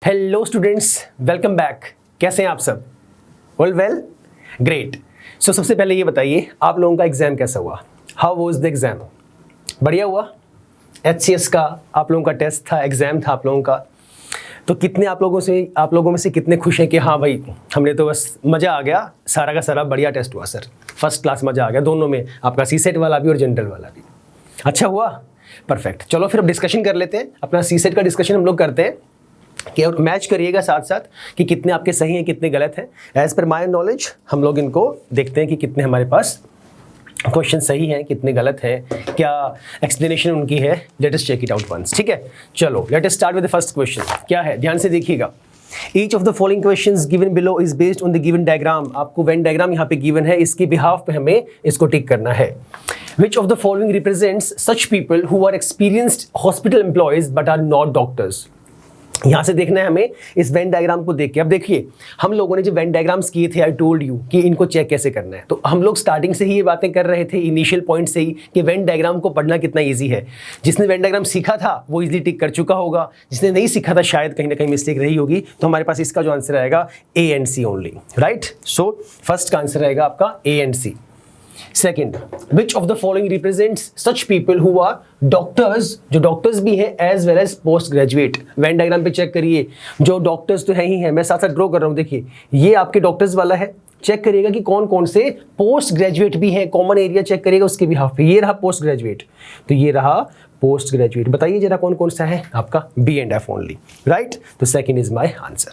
Hello students, welcome back. कैसे हैं आप सब? All well, great. सो सबसे पहले ये बताइए, आप लोगों का एग्जाम कैसा हुआ? How was the exam? बढ़िया हुआ? HCS का आप लोगों का टेस्ट था, एग्जाम था आप लोगों का। तो कितने आप लोगों में से कितने खुश हैं कि हाँ भाई, हमने तो बस मज़ा आ गया, सारा का सारा बढ़िया टेस्ट हुआ सर, फर्स्ट क्लास मज़ा आ गया दोनों में, आपका CSET वाला भी और जनरल वाला भी। अच्छा हुआ, परफेक्ट। चलो फिर अब डिस्कशन कर लेते हैं, अपना CSET का डिस्कशन हम लोग करते हैं कि और मैच करिएगा साथ साथ कि कितने आपके सही हैं कितने गलत हैं। एज पर माय नॉलेज हम लोग इनको देखते हैं कि कितने हमारे पास क्वेश्चन सही हैं कितने गलत हैं, क्या एक्सप्लेनेशन उनकी है। Let us check it out once. ठीक है, चलो let us start with the first question. क्या है, ध्यान से देखिएगा। Each of the following questions given below is based on the given diagram। आपको वेन डायग्राम यहाँ पे गिवन है, इसके बिहाफ पे हमें इसको टिक करना है। Which of the following represents such people who are experienced hospital employees but are not doctors? यहाँ से देखना है हमें इस वेन डायग्राम को देख के। अब देखिए, हम लोगों ने जो वेन डायग्राम्स किए थे, आई टोल्ड यू कि इनको चेक कैसे करना है। तो हम लोग स्टार्टिंग से ही ये बातें कर रहे थे, इनिशियल पॉइंट से ही, कि वेन डायग्राम को पढ़ना कितना इजी है। जिसने वेन डायग्राम सीखा था वो इजीली टिक कर चुका होगा, जिसने नहीं सीखा था शायद कहीं ना कहीं मिस्टेक रही होगी। तो हमारे पास इसका जो आंसर आएगा A and C only, right. So first का आंसर आएगा आपका A and C। Second, which of the following represents such people who are doctors, जो डॉक्टर्स भी हैं as well as post graduate. Venn diagram पे चेक करिए, जो डॉक्टर्स तो है ही हैं, मैं साथ साथ ड्रॉ कर रहा हूं। देखिए ये आपके डॉक्टर्स वाला है, चेक करिएगा कि कौन कौन से पोस्ट ग्रेजुएट भी हैं। कॉमन एरिया चेक करिएगा उसके भी हाफ पे। ये रहा पोस्ट ग्रेजुएट, तो ये रहा पोस्ट ग्रेजुएट। बताइए जरा कौन कौन सा है आपका? B and F only, right. तो सेकेंड इज माई आंसर।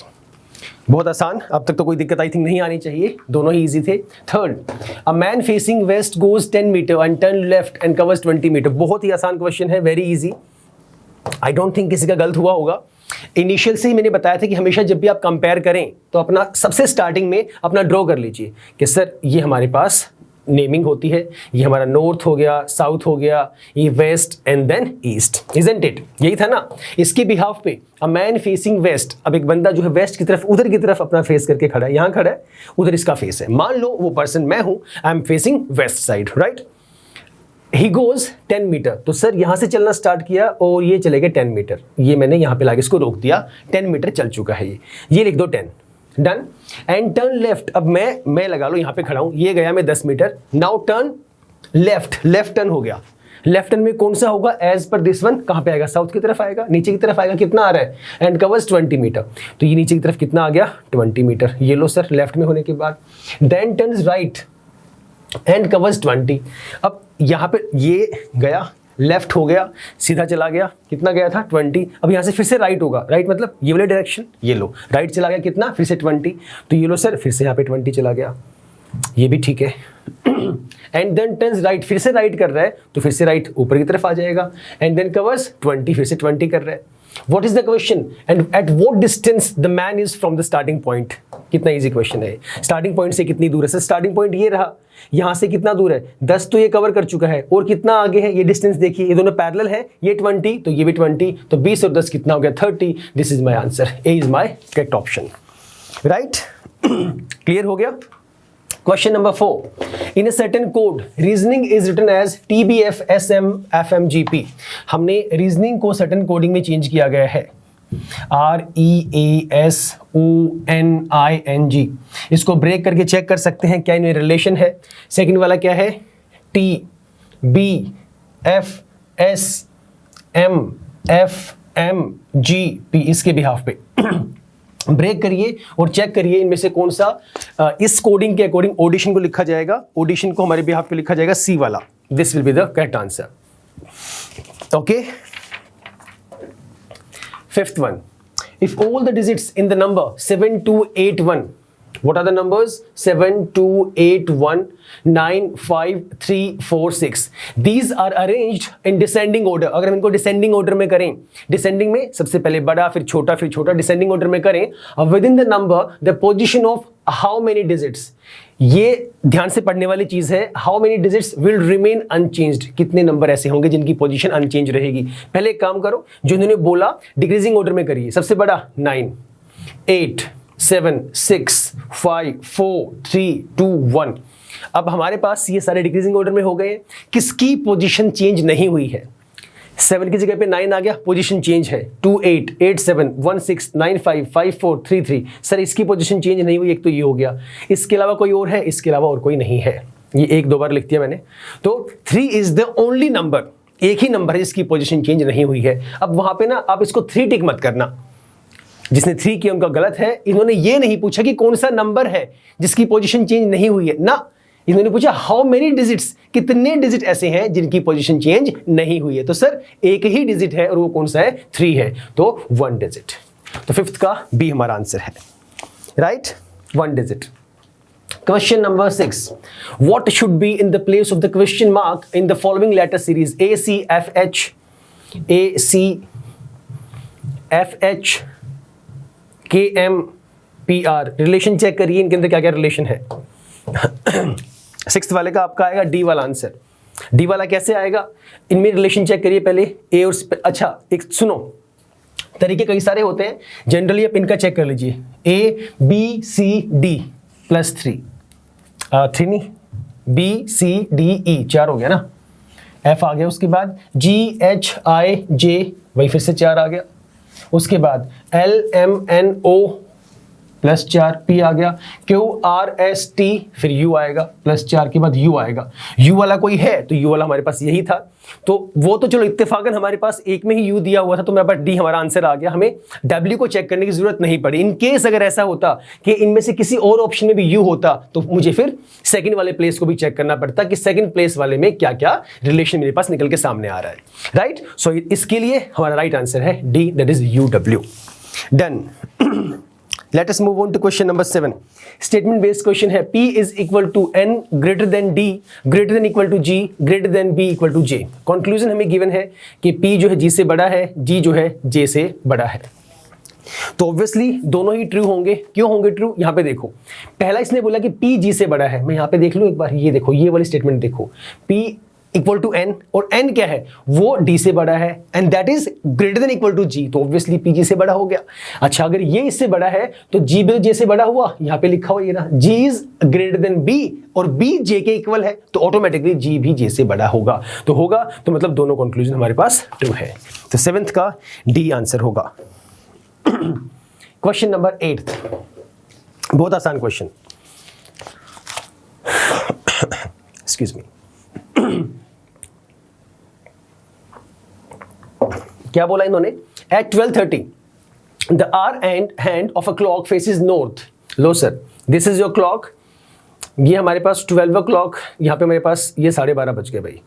बहुत आसान, अब तक तो कोई दिक्कत आई थिंक नहीं आनी चाहिए, दोनों ही इजी थे। Third, a man facing west goes 10 metre and turn left and covers 20 metre. बहुत ही आसान क्वेश्चन है, very easy. I don't think किसी का गलत हुआ होगा। इनिशियल से ही मैंने बताया था कि हमेशा जब भी आप कंपेयर करें तो अपना सबसे स्टार्टिंग में अपना ड्रॉ कर लीजिए कि सर ये हमारे पास नेमिंग होती है, ये हमारा नॉर्थ हो गया, साउथ हो गया, ये west and then east, isn't it? यही था ना। इसके बिहाफ पे अ मैन फेसिंग वेस्ट, अब एक बंदा जो है वेस्ट की तरफ, उधर की तरफ अपना फेस करके खड़ा है, यहाँ खड़ा है, उधर इसका फेस है। मान लो वो पर्सन मैं हूं, I am facing west side, right. He goes 10 metre, तो सर यहाँ से चलना स्टार्ट किया और ये चलेगा 10 मीटर। ये मैंने यहाँ पे लाके इसको रोक दिया, 10 मीटर चल चुका है ये लिख दो 10, डन। एंड टर्न लेफ्ट, अब मैं लगा लो यहाँ पे खड़ा हूं, ये गया मैं 10 metre. Now turn left, left turn हो गया। लेफ्ट टर्न में कौन सा होगा एज पर दिस वन? कहाँ पे आएगा? साउथ की तरफ आएगा, नीचे की तरफ आएगा। कितना आ रहा है? एंड कवर्स 20 मीटर, तो ये नीचे की तरफ कितना आ गया? 20 मीटर। ये लो सर लेफ्ट में होने के बाद। Then turns right and covers 20। अब यहाँ पे ये गया, लेफ्ट हो गया, सीधा चला गया, कितना गया था? 20। अब यहाँ से फिर से राइट होगा, राइट मतलब ये वाले डायरेक्शन, ये लो राइट चला गया, कितना? फिर से 20। तो ये लो सर फिर से यहाँ पे 20 चला गया, ये भी ठीक है। एंड देन टर्न्स राइट, फिर से राइट कर रहा है, तो फिर से राइट ऊपर की तरफ आ जाएगा। एंड देन कवर्स 20, फिर से 20 कर रहा है। What is the question? And at what distance the man is from the starting point? कितना इजी क्वेश्चन है। स्टार्टिंग पॉइंट से कितनी दूर है? सर स्टार्टिंग पॉइंट ये रहा, यहाँ से कितना दूर है? 10 तो ये कवर कर चुका है, और कितना आगे है? ये डिस्टेंस देखिए, ये दोनों पैरेलल है, ये 20 तो ये भी 20, तो 20 और 10 कितना हो गया? 30। This is my answer, A is my correct option, right. Clear हो गया? Question number 4. In a certain code, reasoning is written as TBF SM FMGP. हमने reasoning को certain coding में change किया गया है, REASONING। इसको ब्रेक करके चेक कर सकते हैं क्या इनमें रिलेशन है। सेकंड वाला क्या है? TBFSMFMGP, इसके बिहाफ पे ब्रेक करिए और चेक करिए इनमें से कौन सा इस कोडिंग के अकॉर्डिंग ऑडिशन को लिखा जाएगा। ऑडिशन को हमारे बिहाफ पे लिखा जाएगा C वाला। This will be the correct answer, okay. Fifth one, if all the digits in the number 7281, what are the numbers? 72819536। These are arranged in descending order। अगर हम इनको डिसेंडिंग ऑर्डर में करें, डिसेंडिंग में सबसे पहले बड़ा फिर छोटा फिर छोटा, डिसेंडिंग ऑर्डर में करें, और with in the number the position of how many digits. ये ध्यान से पढ़ने वाली चीज है। How many digits will remain unchanged, कितने नंबर ऐसे होंगे जिनकी पोजीशन अनचेंज रहेगी। पहले एक काम करो, जो इन्होंने बोला डिक्रीजिंग ऑर्डर में करिए। सबसे बड़ा 9, 8, 7, 6, 5, 4, 3, 2, 1। अब हमारे पास ये सारे डिक्रीजिंग ऑर्डर में हो गए। किसकी पोजीशन चेंज नहीं हुई है? 7 की जगह पे 9 आ गया, पोजीशन चेंज है 2 8 8 7 1 6 9 5 5 4 3 3। सर इसकी पोजीशन चेंज नहीं हुई, एक तो ये हो गया, इसके अलावा कोई और है? इसके अलावा और कोई नहीं है। ये एक दो बार लिख दिया मैंने। तो 3 इज द ओनली नंबर, एक ही नंबर है जिसकी पोजीशन चेंज नहीं हुई है। अब वहां पे ना आप इसको 3 टिक मत करना, जिसने 3 किया उनका गलत है। इन्होंने ये नहीं पूछा कि कौन सा नंबर है जिसकी पोजीशन चेंज नहीं हुई है ना, इन्होंने पूछा हाउ मेनी डिजिट्स, कितने डिजिट ऐसे हैं जिनकी पोजीशन चेंज नहीं हुई है। तो सर एक ही डिजिट है और वो कौन सा है? 3 है, तो 1 डिजिट। तो 5th का बी हमारा आंसर है, right, 1 digit. Question number 6. What should be in the place of the question mark in the following letter series? A, C, F, H, A, C, F, H, K, M, P, R. Relation check करिए इनके अंदर क्या क्या relation है। 6th वाले का आपका आएगा डी वाला आंसर। डी वाला कैसे आएगा? इनमें रिलेशन चेक करिए पहले, ए और अच्छा एक सुनो, तरीके कई सारे होते हैं, जनरली आप इनका चेक कर लीजिए। A B C D plus 3 नहीं, बी सी डी ई 4 हो गया ना, एफ आ गया, उसके बाद जी एच आई जे वही फिर से 4 आ गया, उसके बाद L M N O plus 4 P आ गया, क्यू आर एस टी फिर यू आएगा प्लस 4 के बाद यू आएगा। यू वाला कोई है तो यू वाला हमारे पास यही था, तो वो तो चलो इत्तेफाकन हमारे पास एक में ही यू दिया हुआ था, तो मेरे पास डी हमारा आंसर आ गया। हमें डब्ल्यू को चेक करने की जरूरत नहीं पड़ी। इन केस अगर ऐसा होता कि इनमें से किसी और ऑप्शन में भी यू होता तो मुझे फिर सेकंड वाले प्लेस को भी चेक करना पड़ता कि सेकंड प्लेस वाले में क्या क्या रिलेशन मेरे पास निकल के सामने आ रहा है, राइट। सो इसके लिए हमारा राइट आंसर है D, that is U W. Done. Let us move on to question number 7. Statement based question है, P is equal to N greater than D greater than equal to G greater than B equal to J. Conclusion हमें given है कि P जो है G से बड़ा है, G जो है J से बड़ा है। तो ऑब्वियसली दोनों ही ट्रू होंगे। क्यों होंगे ट्रू? यहाँ पे देखो, पहला इसने बोला कि P G से बड़ा है। मैं यहाँ पे देख लूँ एक बार, ये देखो, ये वाली स्टेटमेंट देखो, P इक्वल टू एन, और एन क्या है? वो डी से बड़ा है, and that is greater than equal to G, तो ऑब्वियसली पी जी से बड़ा हो गया। अच्छा, अगर ये इससे बड़ा है तो जी भी जे से बड़ा हुआ, यहाँ पे लिखा हुआ ये ना, जी इज ग्रेटर देन बी और बी जे के इक्वल है, तो ऑटोमेटिकली जी भी जे से बड़ा होगा। तो होगा, तो मतलब दोनों कंक्लूजन हमारे पास ट्रू है। तो 7th का डी आंसर होगा। क्वेश्चन नंबर 8, बहुत आसान क्वेश्चन, एक्सक्यूज मी। क्या बोला इन्होंने? At 12:30 the hour and hand of a clock faces north. लो sir, this is your clock, ये हमारे पास 12 o'clock, यहां पे मेरे पास ये 12:30 बज गए भाई,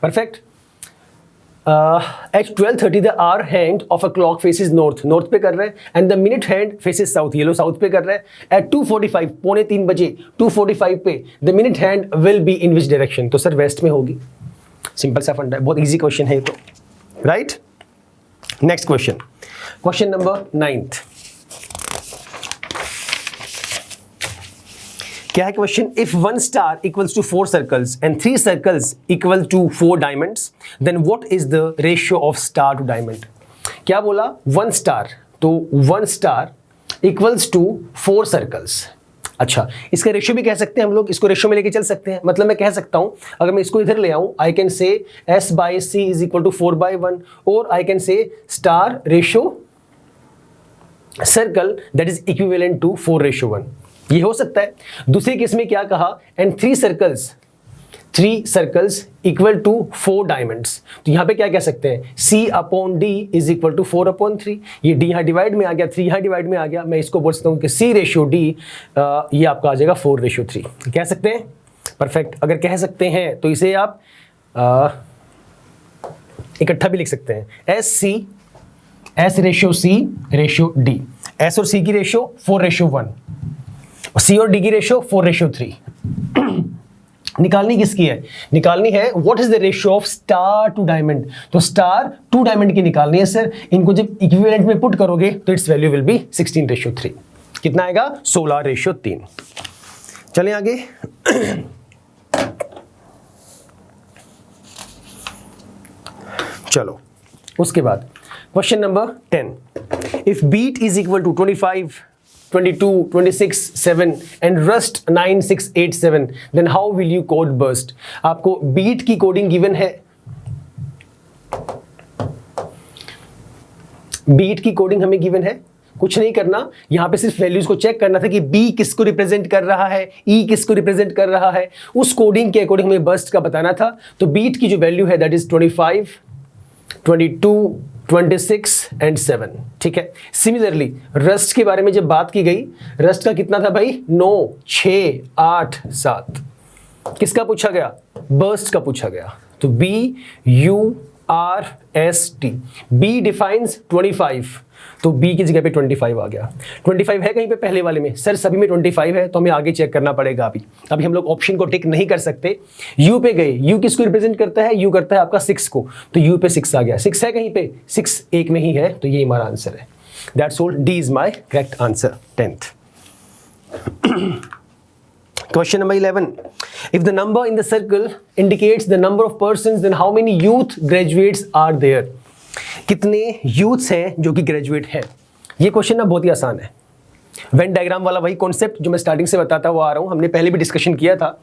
perfect. At 12:30 the hour hand of a clock faces north, north पे कर रहे हैं, and the minute hand faces south, ये लो साउथ पे कर रहे हैं। एट 2:45 पौने 3 बजे 2:45 पे the minute hand will be in which direction, तो सर वेस्ट में होगी। सिंपल सा फंडा है, बहुत इजी क्वेश्चन है तो, right. Next question, question number 9th। क्या है question? If 1 star equals to 4 circles and 3 circles equal to 4 diamonds, then what is the ratio of star to diamond. क्या बोला? 1 स्टार, तो 1 स्टार इक्वल्स टू 4 सर्कल्स। अच्छा, इसका ratio भी कह सकते हैं हम लोग, इसको रेशियो में लेके चल सकते हैं। मतलब मैं कह सकता हूं, अगर मैं इसको इधर ले आऊं, I can say S by C is equal to 4/1, और I can say star ratio circle that is equivalent to 4:1, ये हो सकता है। दूसरी केस में क्या कहा? And 3 circles equal to 4 diamonds, तो यहां पे क्या कह सकते हैं? C/D is equal to 4/3। ये D यहाँ डिवाइड में आ गया, 3 यहाँ डिवाइड में आ गया, मैं इसको बोल सकता हूँ कि C/D ये आपका आ जाएगा 4:3। कह सकते हैं? परफेक्ट। अगर कह सकते हैं तो इसे आप इकट्ठा भी लिख सकते हैं, S/C/D, S और C की रेशियो 4:1, C और D की रेशियो 4:3। निकालनी किसकी है? निकालनी है what is the ratio of star to diamond, तो स्टार टू डायमंड की निकालनी है सर। इनको जब इक्विवेलेंट में पुट करोगे तो इट्स वैल्यू विल बी 16:3। कितना आएगा? 16:3। चलें आगे। चलो, उसके बाद question number 10, if beat is equal to 25 22 26 7 and rust 9687 then how will you code burst। आपको बीट की कोडिंग गिवन है, बीट की कोडिंग हमें गिवन है, कुछ नहीं करना, यहाँ पे सिर्फ वैल्यूज को चेक करना था कि बी किसको रिप्रेजेंट कर रहा है, ई किसको रिप्रेजेंट कर रहा है, उस कोडिंग के अकॉर्डिंग हमें बर्स्ट का बताना था। तो बीट की जो वैल्यू है दैट इज 25, 22, 26 एंड 7, ठीक है। सिमिलरली रस्ट के बारे में जब बात की गई, रस्ट का कितना था भाई, 9, 6, 8, 7। किसका पूछा गया, बर्स्ट का पूछा गया। तो BURST, बी डिफाइंस 25, तो बी की जगह पे 25 आ गया। 25 है कहीं पे पहले वाले में, सर सभी में 25 है, तो हमें आगे चेक करना पड़ेगा। अभी हम लोग ऑप्शन को टिक नहीं कर सकते। यू पे गए, यू किसको रिप्रेजेंट करता है, यू करता है आपका 6 को, तो यू पे 6 आ गया। 6 है कहीं पे, 6 एक में ही है, तो ये हमारा आंसर है। That's all, D is my correct answer 10th। Question number 11. If the number in the circle indicates the number of persons, then how many youth graduates are there? कितने यूथ्स हैं जो कि ग्रेजुएट हैं? ये question ना बहुत ही आसान है। वेन डायग्राम वाला वही कॉन्सेप्ट जो मैं स्टार्टिंग से बताता हुआ आ रहा हूँ, हमने पहले भी डिस्कशन किया था।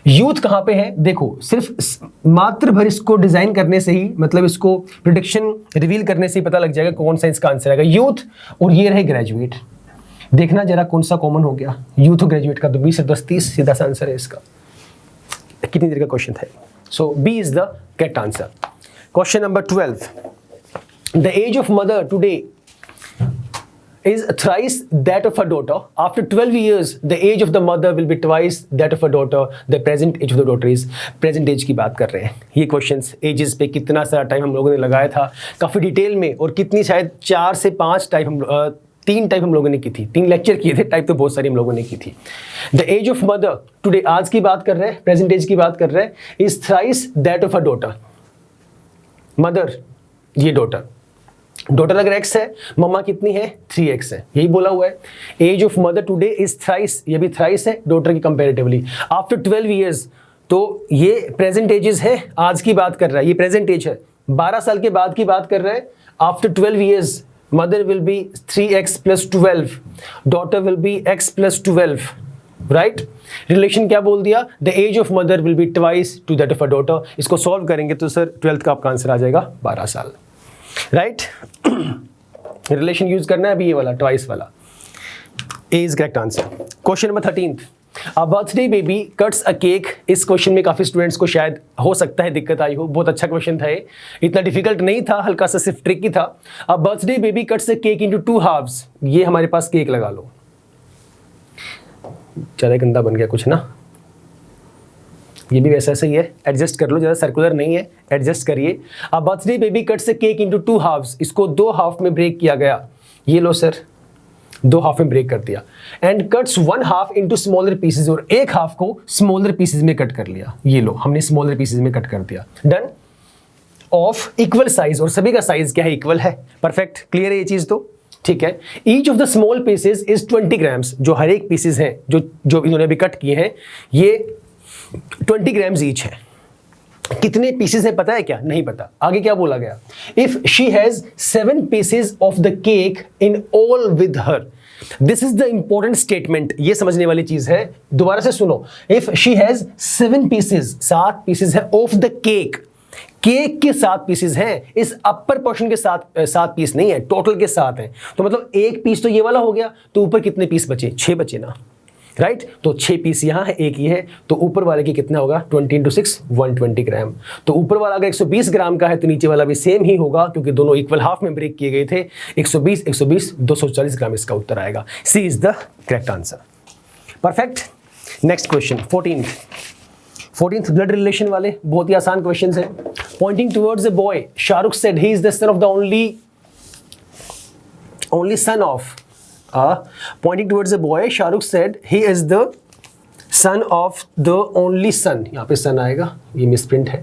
यूथ कहाँ पे है, देखो सिर्फ मात्र भर इसको डिजाइन करने से ही, मतलब इसको प्रेडिक्शन रिवील करने से ही पता लग जाएगा कौन सा इसका आंसर आएगा, यूथ और ये रहे ग्रेजुएट। देखना जरा कौन सा कॉमन हो गया, यूथ और ग्रेजुएट का, तो 20 से 10, 30 सीधा सा आंसर है इसका। कितनी देर का क्वेश्चन था, so B is the correct answer. Question number 12, the age of mother today is thrice that of a daughter. After 12 years, the age of the mother will be twice that of a daughter. The present age of the daughter is, present age की बात कर रहे हैं। ये questions edges पे कितना सारा time हम लोगों ने लगाया था काफ़ी डिटेल में, और कितनी शायद 4 से 5 टाइप हम 3 टाइप हम लोगों ने की थी, 3 लेक्चर किए थे, टाइप तो बहुत सारी हम लोगों ने की थी। The age of mother today, आज की बात कर रहे हैं, प्रेजेंट एज की बात कर रहे हैं, is thrice that of a daughter. Mother ये डॉटर, डॉटर अगर x है, मम्मा कितनी है, 3x है, यही बोला हुआ है। Age of mother today is thrice, ये भी थ्राइस है डॉटर की कंपैरेटिवली। आफ्टर 12 ईयर्स, तो ये प्रेजेंट एजेस है, आज की बात कर रहा है, ये प्रेजेंट एज है। 12 साल के बाद की बात कर रहे हैं। After 12 years mother will be 3x + 12, daughter will be x + 12, right. Relation क्या बोल दिया, the age of mother will be twice to that of a daughter. इसको सॉल्व करेंगे तो सर 12th का आपका आंसर आ जाएगा 12 साल, राइट। रिलेशन यूज करना है अभी, ये वाला ट्वाइस वाला, A is correct answer. Question number 13, a birthday baby cuts a cake. इस क्वेश्चन में काफी स्टूडेंट्स को शायद हो सकता है दिक्कत आई हो, बहुत अच्छा क्वेश्चन था ये, इतना डिफिकल्ट नहीं था, हल्का सा सिर्फ ट्रिकी था। A birthday baby cuts a cake into 2 halves. ये हमारे पास केक लगा लो, ज़्यादा गंदा बन गया कुछ ना, ये भी वैसा सही है, एडजस्ट कर लो, ज़्यादा सर्कुलर नहीं है, एडजस्ट करिए। A birthday baby cuts a cake into 2 halves, इसको 2 हाफ में ब्रेक किया गया। ये लो सर, 2 हाफ में ब्रेक कर दिया। And cuts 1 half into smaller pieces, और 1 हाफ को स्मॉलर पीसेज में कट कर लिया। ये लो, हमने स्मॉलर पीसेज में कट कर दिया, डन। ऑफ इक्वल साइज, और सभी का साइज क्या है, इक्वल है, परफेक्ट, क्लियर है ये चीज़ तो, ठीक है। Each of the small pieces is 20 grams, जो हर एक पीसेज हैं जो इन्होंने अभी कट किए हैं, ये 20 ग्राम्स ईच है। कितने पीसेस है पता है क्या, नहीं पता। आगे क्या बोला गया, if she has 7 pieces of the cake in all with her. This is the important statement, ये समझने वाली चीज है, दोबारा से सुनो। If she has 7 pieces, 7 pieces है ऑफ द केक, केक के 7 पीसेस हैं, इस अपर पोर्शन के 7 पीस नहीं है, टोटल के 7 हैं, तो मतलब एक पीस तो ये वाला हो गया, तो ऊपर कितने पीस बचे, 6 बचे ना, राइट। तो 6 पीस यहाँ है, एक ये है, तो ऊपर वाले की कितना होगा, 20 × 6 120 ग्राम। तो ऊपर वाला अगर 120 ग्राम का है तो नीचे वाला भी सेम ही होगा, क्योंकि दोनों इक्वल हाफ में ब्रेक किए गए थे। 120 120 240 ग्राम इसका उत्तर आएगा, C is the correct answer, perfect. Next question 14th blood relation वाले बहुत ही आसान क्वेश्चन है। Pointing towards a boy, Shahrukh said he is the son of the only son of pointing towards a boy, Shahrukh said he is the son of the only son, यहाँ पे son आएगा, ये misprint है,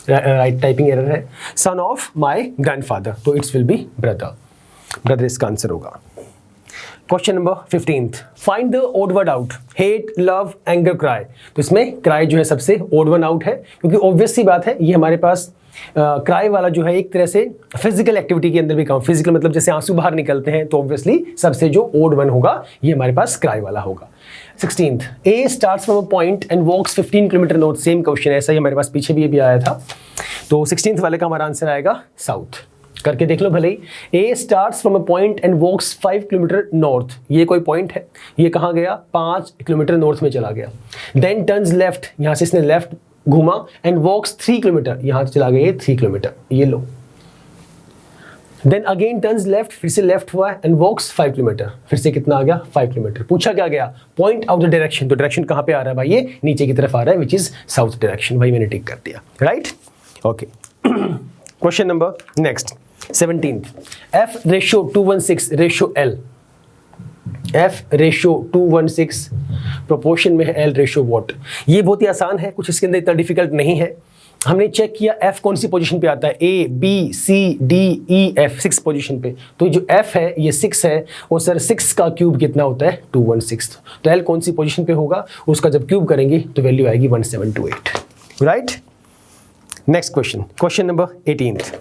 right typing error है, son of my grandfather, तो it's will be brother इसका answer होगा। Question number 15th, find the odd word out, hate, love, anger, cry. तो इसमें क्राई जो है सबसे ओड वन आउट है, क्योंकि ऑब्वियस सी बात है, ये हमारे पास क्राई वाला जो है एक तरह से फिजिकल एक्टिविटी के अंदर भी काउंट, फिजिकल मतलब जैसे आंसू बाहर निकलते हैं, तो ऑब्वियसली सबसे जो ओड वन होगा ये हमारे पास क्राई वाला होगा। 16th, A starts from a point and walks 15 kilometre north, same question ऐसा ही हमारे पास पीछे भी आया था, तो 16th वाले का हमारा आंसर आएगा साउथ। करके देख लो भले ही। A starts from a point and walks 5 kilometre north, ये कोई पॉइंट है, ये कहाँ गया 5 किलोमीटर नॉर्थ में चला गया। देन टर्न्स लेफ्ट, यहाँ से इसने लेफ्ट घूमा एंड वॉक्स 3 किलोमीटर, यहाँ चला गया 3 किलोमीटर, ये लो। देन अगेन टर्न्स लेफ्ट, फिर से लेफ्ट हुआ एंड वॉक्स 5 किलोमीटर, फिर से कितना आ गया 5 किलोमीटर। पूछा क्या गया, पॉइंट आउट द डायरेक्शन, तो डायरेक्शन कहाँ पे आ रहा है भाई, ये नीचे की तरफ आ रहा है, विच इज साउथ डायरेक्शन, भाई मैंने टिक कर दिया, right. Okay, question number next 17, F ratio 2:1:6 ratio L, F ratio 2:1:6 proportion में है L रेशियो वॉट। ये बहुत ही आसान है, कुछ इसके अंदर इतना डिफिकल्ट नहीं है। हमने चेक किया F कौन सी पोजीशन पे आता है, A B C D E F 6 position पे, तो जो F है ये 6 है, और सर 6 का क्यूब कितना होता है 2:1:6, तो L कौन सी पोजीशन पे होगा, उसका जब क्यूब करेंगे तो वैल्यू आएगी 1728, right. Next question, question number 18,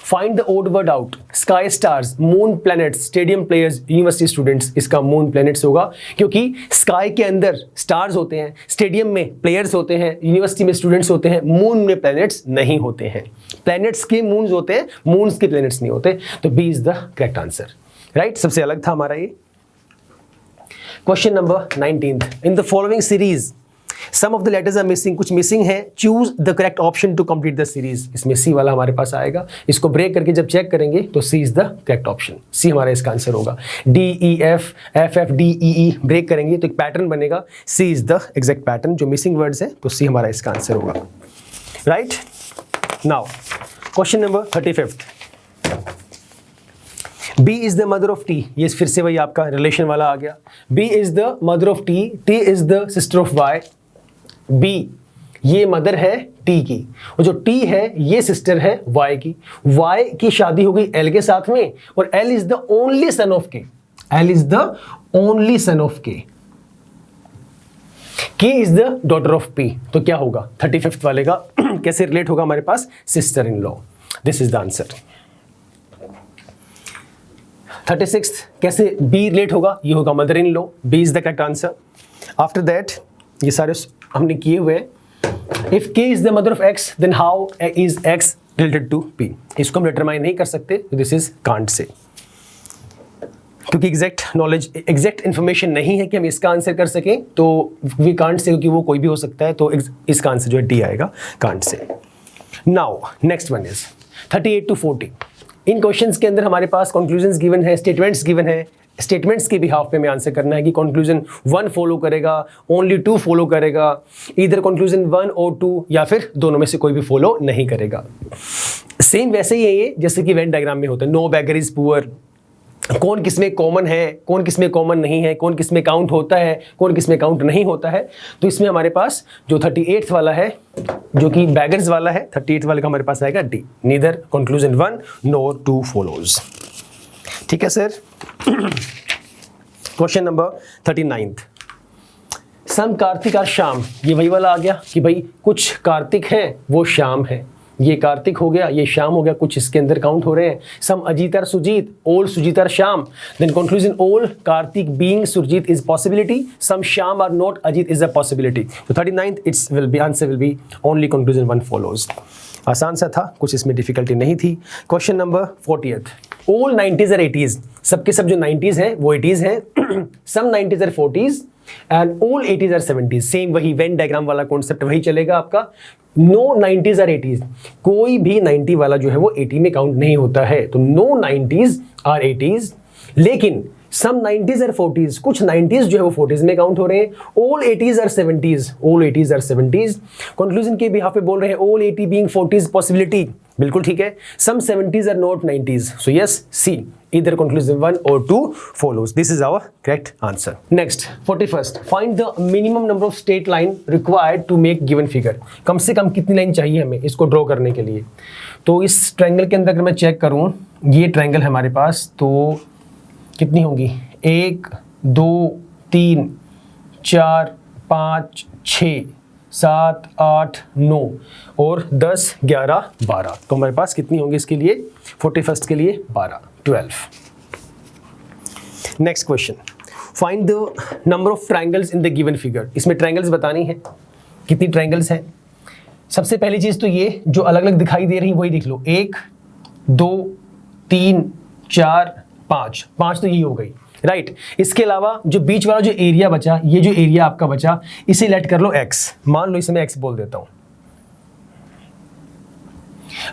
find the odd word out, sky stars, moon planets, stadium players, university students. इसका मून प्लैनेट्स होगा क्योंकि स्काई के अंदर स्टार्स होते हैं, स्टेडियम में प्लेयर्स होते हैं, यूनिवर्सिटी में स्टूडेंट्स होते हैं, मून में प्लैनेट्स नहीं होते हैं। प्लैनेट्स के मून्स होते हैं, मून्स के प्लैनेट्स नहीं होते, तो B is the correct answer, right. सबसे अलग था हमारा ये। Question number 19, in the following series some of the letters are missing, कुछ मिसिंग है, choose the correct option to complete the series. इसमें सी वाला हमारे पास आएगा, इसको ब्रेक करके जब चेक करेंगे तो C is the correct option, C हमारा इसका आंसर होगा। D E F, F F D E E break करेंगे तो एक पैटर्न बनेगा, C is the exact pattern. जो मिसिंग वर्ड्स है तो सी हमारा इसका आंसर होगा, right. Now question number 35, B is the mother of T, ये फिर से वही आपका रिलेशन वाला आ गया। B is the mother of T, T is the sister of Y। B ये मदर है T की, और जो T है ये सिस्टर है Y की। Y की शादी हो गई L के साथ में, और L is the only son of K, L is the only son of K। K is the daughter of P, तो क्या होगा 35th वाले का कैसे रिलेट होगा हमारे पास, sister in law. This is the answer. 36th कैसे B रिलेट होगा, ये होगा mother in law, B is the correct answer. After that ये सारे हमने किए हुए। If K is the mother of X then how is X related to P, इसको हम डिटरमाइन नहीं कर सकते, दिस इज कांट से, क्योंकि एग्जैक्ट नॉलेज, एग्जैक्ट इन्फॉर्मेशन नहीं है कि हम इसका आंसर कर सकें, तो वी कांट से, क्योंकि वो कोई भी हो सकता है, तो इसका आंसर जो है डी आएगा, can't say. Now next one is 38 to 40। In questions के अंदर हमारे पास कंक्लूजन्स गिवन है, स्टेटमेंट्स गिवन है। स्टेटमेंट्स के बिहाफ पे हमें आंसर करना है कि कंक्लूजन 1 फॉलो करेगा, ओनली 2 फॉलो करेगा, इधर कंक्लूजन 1 और 2, या फिर दोनों में से कोई भी फॉलो नहीं करेगा। सेम वैसे ही है ये जैसे कि वेन डायग्राम में होता है, नो बैगर इज पुअर, कौन किस में कॉमन है, कौन किस में कॉमन नहीं है, कौन किस में काउंट होता है, कौन किस में काउंट नहीं होता है। तो इसमें हमारे पास जो 38th वाला है, जो कि बैगर्स वाला है, 38th वाले का हमारे पास आएगा डी, नीदर कंक्लूजन 1 नोर 2 फॉलोज। ठीक है सर। क्वेश्चन नंबर 39, सम कार्तिक और शाम, ये वही वाला आ गया कि भाई कुछ कार्तिक है वो शाम है, ये कार्तिक हो गया, ये शाम हो गया, कुछ इसके अंदर काउंट हो रहे हैं। सम अजीत और सुजीत, ओल सुजीत और शाम, then conclusion all Kartik being Surjit is possibility, some Sham are not Ajit is a possibility. तो 39th it's will be answer will be only conclusion 1 follows. आसान सा था, कुछ इसमें डिफिकल्टी नहीं थी। Question number 40th, all 90s और 80s, सबके सब जो 90s हैं वो 80s हैं, सम 90s और 40s एंड ऑल 80s और 70s। सेम वही वेन डायग्राम वाला कॉन्सेप्ट वही चलेगा आपका। नो 90s और 80s, कोई भी 90 वाला जो है वो 80 में काउंट नहीं होता है, तो नो 90s और 80s। लेकिन सम 90s और 40s, कुछ 90s जो है वो 40s में काउंट हो रहे हैं। ऑल 80s और 70s, ऑल 80s और 70s। कंक्लूजन के बिहाफ पे बोल रहे हैं ऑल 80 बीइंग 40s पॉसिबिलिटी, बिल्कुल ठीक है। सम 70s और not 90s, so yes C, either conclusion 1 or 2 follows. This is our correct answer. Next 41st, find the minimum number of straight line required to make given figure. कम से कम कितनी line चाहिए हमें इसको draw करने के लिए। तो इस ट्रायंगल के अंदर अगर मैं चेक करूं, ये ट्रायंगल है हमारे पास, तो कितनी होंगी 1 2 3 4 5 6 7 8 9 और 10 11 12, तो हमारे पास कितनी होंगी इसके लिए 41st के लिए 12 12। Next question, find the number of triangles in the given figure. इसमें ट्रायंगल्स बतानी है, कितनी ट्रायंगल्स हैं। सबसे पहली चीज तो ये जो अलग अलग दिखाई दे रही वही लिख लो, 1 2 3 4 5, 5 तो यही हो गई, राइट। इसके अलावा जो बीच वाला जो एरिया बचा, ये जो एरिया आपका बचा, इसे लेट कर लो x, मान लो इसे मैं x बोल देता हूं।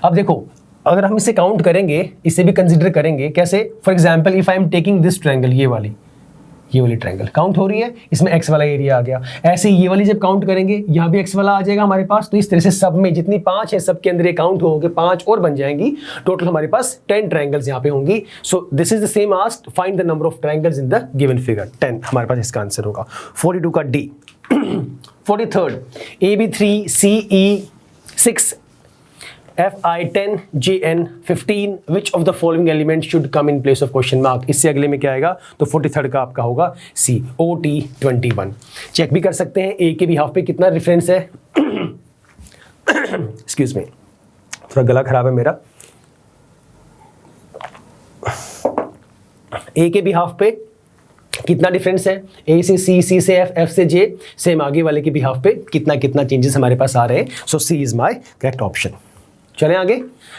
अब देखो, अगर हम इसे काउंट करेंगे, इसे भी कंसिडर करेंगे कैसे, for example if I am taking this triangle, ये वाली ट्रायंगल काउंट हो रही है, इसमें x वाला एरिया आ गया। ऐसे ये वाली जब काउंट करेंगे, यहाँ भी x वाला आ जाएगा हमारे पास। तो इस तरह से सब में जितनी 5 है, सब के अंदर ये काउंट होंगे, 5 और बन जाएंगी। टोटल हमारे पास 10 ट्रायंगल्स यहाँ पे होंगी। So this is the same asked, find the number of triangles in the given figure. 10 हमारे पास इसका आंसर होगा। 42 का D। 43 AB3 CE 6 FI 10 JN 15 which of the following elements should come in place of question mark। इससे अगले में क्या आएगा, तो 43 का आपका होगा C OT 21। चेक भी कर सकते हैं A के भी हाफ पे कितना रेफरेंस है। एक्सक्यूज मी, थोड़ा गला खराब है मेरा। A के भी हाफ पे कितना डिफरेंस है, A से C, C से F, F से J, सेम आगे वाले के भी हाफ पे कितना कितना चेंजेस हमारे पास आ रहे हैं। So C is my correct option. चलें आगे,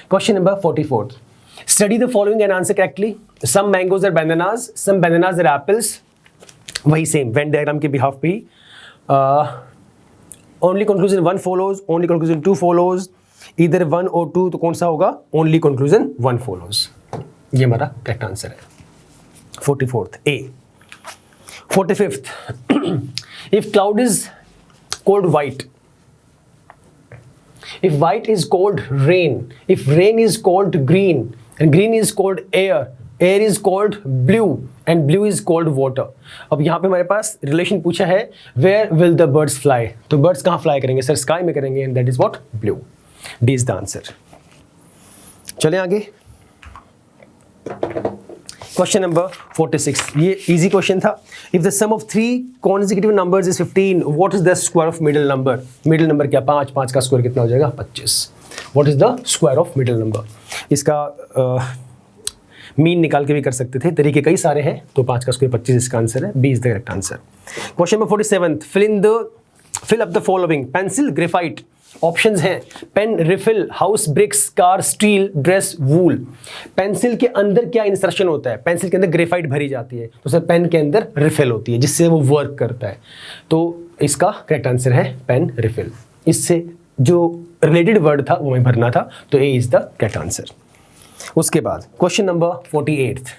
question number 44। Study the following and answer correctly. Some mangoes are bananas, some bananas are apples. वही सेम वेन डायग्राम के बिहाफ पे ही। Only conclusion 1 follows, only conclusion 2 follows, इधर 1 और 2, तो कौन सा होगा, ओनली कंक्लूजन 1 फॉलोज। ये हमारा करेक्ट आंसर है। 44th A। 45th if cloud is called white, if white is called rain, if rain is called green, and green is called air, air is called blue, and blue is called water। अब यहाँ पे हमारे पास relation पूछा है, where will the birds fly, तो birds कहाँ fly करेंगे sir, sky में करेंगे, and that is what, blue। D is the answer। चलें आगे, क्वेश्चन नंबर 46। ये इजी क्वेश्चन था। If the sum of 3 consecutive numbers is 15, what is the square of middle number. Middle number क्या, 5, 5 का square कितना हो जाएगा, 25। What is the square of middle number. इसका मीन निकाल के भी कर सकते थे, तरीके कई सारे हैं। तो 5 का स्क्वायर 25 इसका आंसर है। B is the correct answer. Question number 47। Fill up the following. Pencil, graphite. Options हैं pen, refill, house bricks, car, steel, dress, wool. Pencil के अंदर क्या इंसर्शन होता है, पेंसिल के अंदर ग्रेफाइट भरी जाती है, तो सर पेन के अंदर रिफिल होती है, जिससे वो वर्क करता है। तो इसका करेक्ट आंसर है पेन, रिफिल। इससे जो रिलेटेड वर्ड था वो हमें भरना था, तो ए इज द करेक्ट आंसर। उसके बाद क्वेश्चन नंबर 48।